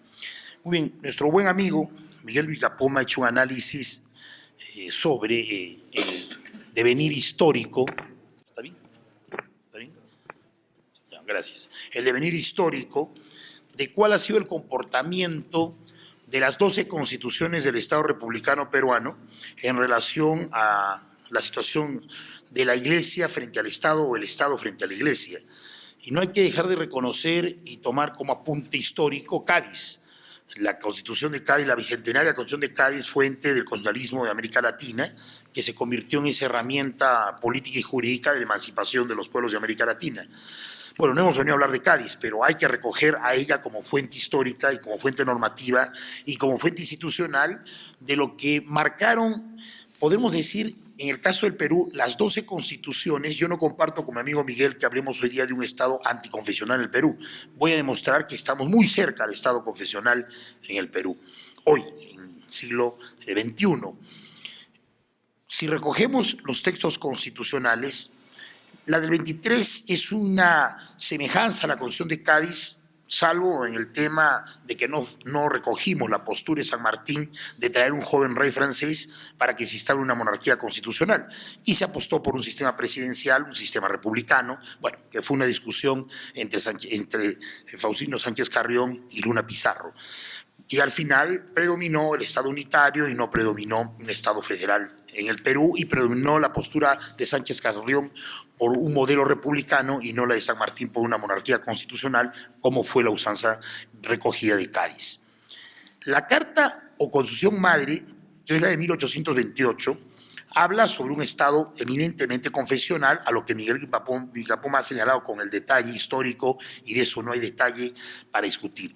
Muy bien, nuestro buen amigo Miguel Vicapoma ha hecho un análisis sobre el devenir histórico. ¿Está bien? ¿Está bien? Ya, gracias. El devenir histórico de cuál ha sido el comportamiento de las 12 constituciones del Estado republicano peruano en relación a la situación de la Iglesia frente al Estado o el Estado frente a la Iglesia. Y no hay que dejar de reconocer y tomar como apunte histórico Cádiz. La Constitución de Cádiz, la bicentenaria Constitución de Cádiz, fuente del constitucionalismo de América Latina, que se convirtió en esa herramienta política y jurídica de la emancipación de los pueblos de América Latina. Bueno, no hemos venido a hablar de Cádiz, pero hay que recoger a ella como fuente histórica y como fuente normativa y como fuente institucional de lo que marcaron, podemos decir, en el caso del Perú, las 12 constituciones. Yo no comparto con mi amigo Miguel que hablemos hoy día de un Estado anticonfesional en el Perú. Voy a demostrar que estamos muy cerca del Estado confesional en el Perú, hoy, en el siglo XXI. Si recogemos los textos constitucionales, la del 23 es una semejanza a la Constitución de Cádiz, salvo en el tema de que no recogimos la postura de San Martín de traer un joven rey francés para que se instaure una monarquía constitucional. Y se apostó por un sistema presidencial, un sistema republicano, bueno, que fue una discusión entre Faustino Sánchez Carrión y Luna Pizarro. Y al final predominó el Estado unitario y no predominó un Estado federal en el Perú, y predominó la postura de Sánchez Carrión por un modelo republicano y no la de San Martín por una monarquía constitucional, como fue la usanza recogida de Cádiz. La Carta o Constitución Madre, que es la de 1828, habla sobre un Estado eminentemente confesional, a lo que Miguel Vicapoma ha señalado con el detalle histórico, y de eso no hay detalle para discutir.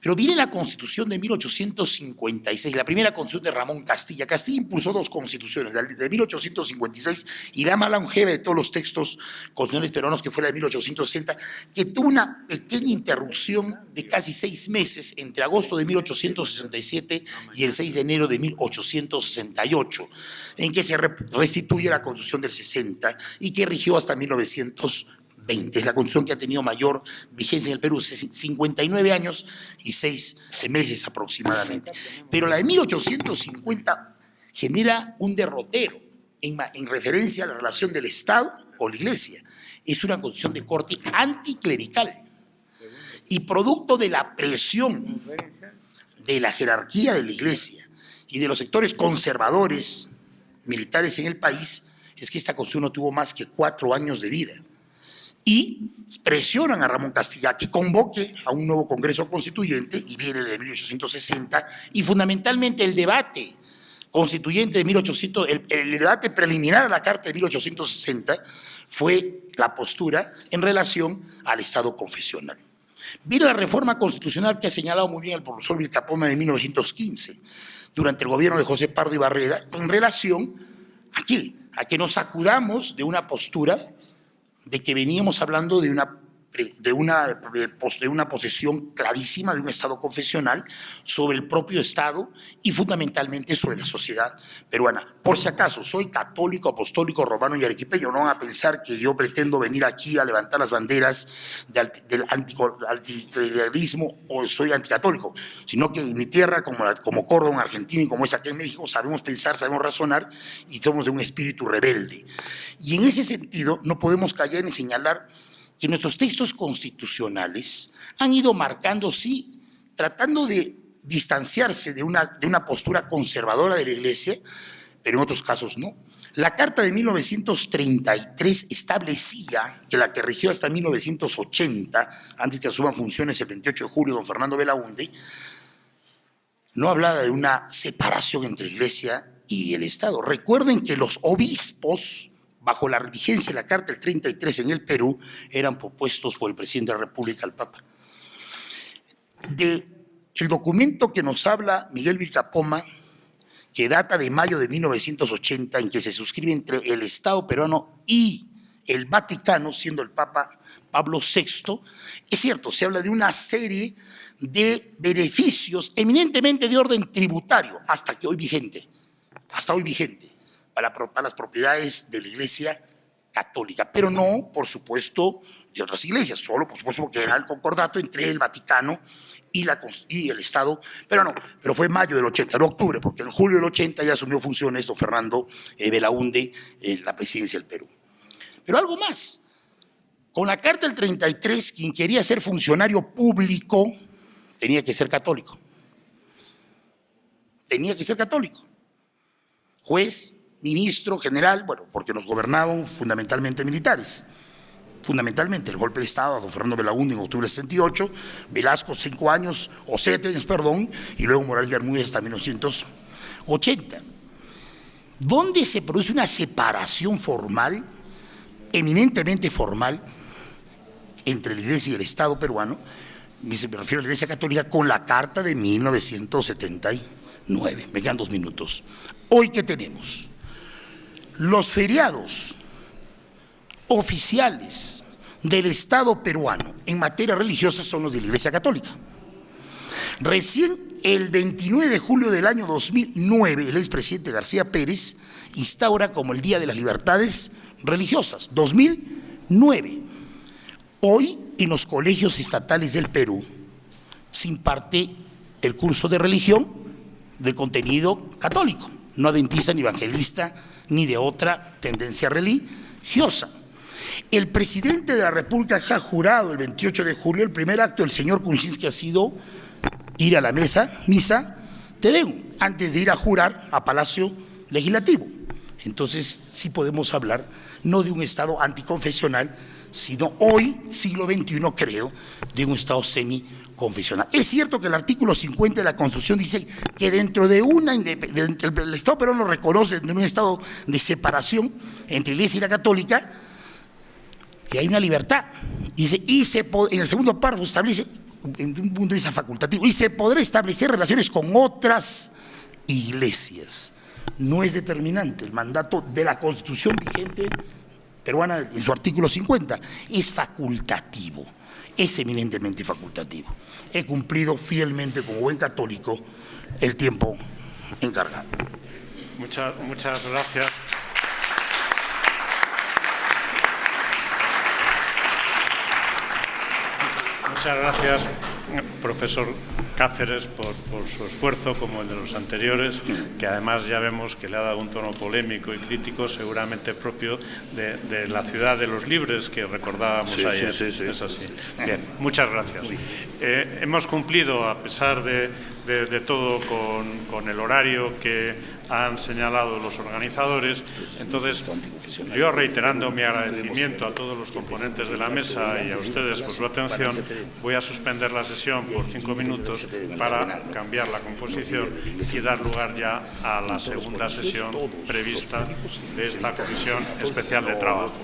Pero viene la Constitución de 1856, la primera Constitución de Ramón Castilla. Castilla impulsó 2 constituciones, la de 1856 y la más longeva de todos los textos constitucionales peruanos, que fue la de 1860, que tuvo una pequeña interrupción de casi 6 meses entre agosto de 1867 y el 6 de enero de 1868, en que se restituye la Constitución del 60 y que rigió hasta 1920. 20. Es la Constitución que ha tenido mayor vigencia en el Perú, 59 años y 6 meses aproximadamente. Pero la de 1850 genera un derrotero en referencia a la relación del Estado con la Iglesia. Es una Constitución de corte anticlerical y producto de la presión de la jerarquía de la Iglesia y de los sectores conservadores militares en el país, es que esta Constitución no tuvo más que 4 años de vida. Y presionan a Ramón Castilla que convoque a un nuevo Congreso Constituyente, y viene de 1860, y fundamentalmente el debate constituyente de 1800, el debate preliminar a la Carta de 1860 fue la postura en relación al Estado confesional. Viene la reforma constitucional que ha señalado muy bien el profesor Vilcapoma de 1915, durante el gobierno de José Pardo y Barreda, en relación ¿a qué? A que nos sacudamos de una postura de que veníamos hablando de una posesión clarísima de un Estado confesional sobre el propio Estado y fundamentalmente sobre la sociedad peruana. Por si acaso, soy católico, apostólico, romano y arequipeño. No van a pensar que yo pretendo venir aquí a levantar las banderas del anticlericalismo o soy anticatólico, sino que en mi tierra, como Córdoba, en Argentina y como es aquí en México, sabemos pensar, sabemos razonar y somos de un espíritu rebelde. Y en ese sentido no podemos callar en señalar que nuestros textos constitucionales han ido marcando, sí, tratando de distanciarse de una postura conservadora de la Iglesia, pero en otros casos no. La Carta de 1933 establecía que la que rigió hasta 1980, antes que asuman funciones el 28 de julio don Fernando Belaúnde, no hablaba de una separación entre la Iglesia y el Estado. Recuerden que los obispos, bajo la vigencia de la Carta del 33 en el Perú, eran propuestos por el presidente de la República al Papa. El documento que nos habla Miguel Vilcapoma, que data de mayo de 1980, en que se suscribe entre el Estado peruano y el Vaticano, siendo el Papa Pablo VI, es cierto, se habla de una serie de beneficios eminentemente de orden tributario, hasta hoy vigente, para las propiedades de la Iglesia católica, pero no, por supuesto, de otras iglesias, solo, por supuesto, porque era el concordato entre el Vaticano y el Estado, pero fue mayo del 80, no octubre, porque en julio del 80 ya asumió funciones don Fernando Belaúnde en la presidencia del Perú. Pero algo más, con la Carta del 33, quien quería ser funcionario público tenía que ser católico. Juez, ministro, general, bueno, porque nos gobernaban fundamentalmente militares. Fundamentalmente, el golpe de Estado a don Fernando Belaúnde en octubre del 68, Velasco 7 años, y luego Morales Bermúdez hasta 1980. ¿Dónde se produce una separación formal, eminentemente formal, entre la Iglesia y el Estado peruano? Me refiero a la Iglesia Católica con la Carta de 1979. Me quedan 2 minutos. Hoy, ¿qué tenemos? Los feriados oficiales del Estado peruano en materia religiosa son los de la Iglesia Católica. Recién el 29 de julio del año 2009, el expresidente García Pérez instaura como el Día de las Libertades Religiosas, 2009. Hoy, en los colegios estatales del Perú, se imparte el curso de religión de contenido católico, no adventista ni evangelista, ni de otra tendencia religiosa. El presidente de la República ha jurado el 28 de julio, el primer acto del señor Kuczynski ha sido ir a la misa Te Deum, antes de ir a jurar a Palacio Legislativo. Entonces sí podemos hablar no de un Estado anticonfesional, sino hoy, siglo XXI, creo, de un Estado semiconfesional. Es cierto que el artículo 50 de la Constitución dice que dentro de el Estado peruano reconoce en un estado de separación entre la Iglesia y la Católica, que hay una libertad. Dice, en el segundo párrafo establece, en un punto de vista facultativo, y se podrá establecer relaciones con otras iglesias. No es determinante el mandato de la Constitución vigente peruana en su artículo 50, es facultativo, es eminentemente facultativo. He cumplido fielmente como buen católico el tiempo encargado. Muchas gracias. Muchas gracias, profesor Cáceres, por su esfuerzo, como el de los anteriores, que además ya vemos que le ha dado un tono polémico y crítico, seguramente propio de la ciudad de los libres que recordábamos ayer. Sí. Es así. Bien, muchas gracias. Hemos cumplido, a pesar de todo, con el horario que han señalado los organizadores. Entonces, yo, reiterando mi agradecimiento a todos los componentes de la mesa y a ustedes por su atención, voy a suspender la sesión por 5 minutos para cambiar la composición y dar lugar ya a la segunda sesión prevista de esta Comisión Especial de Trabajo.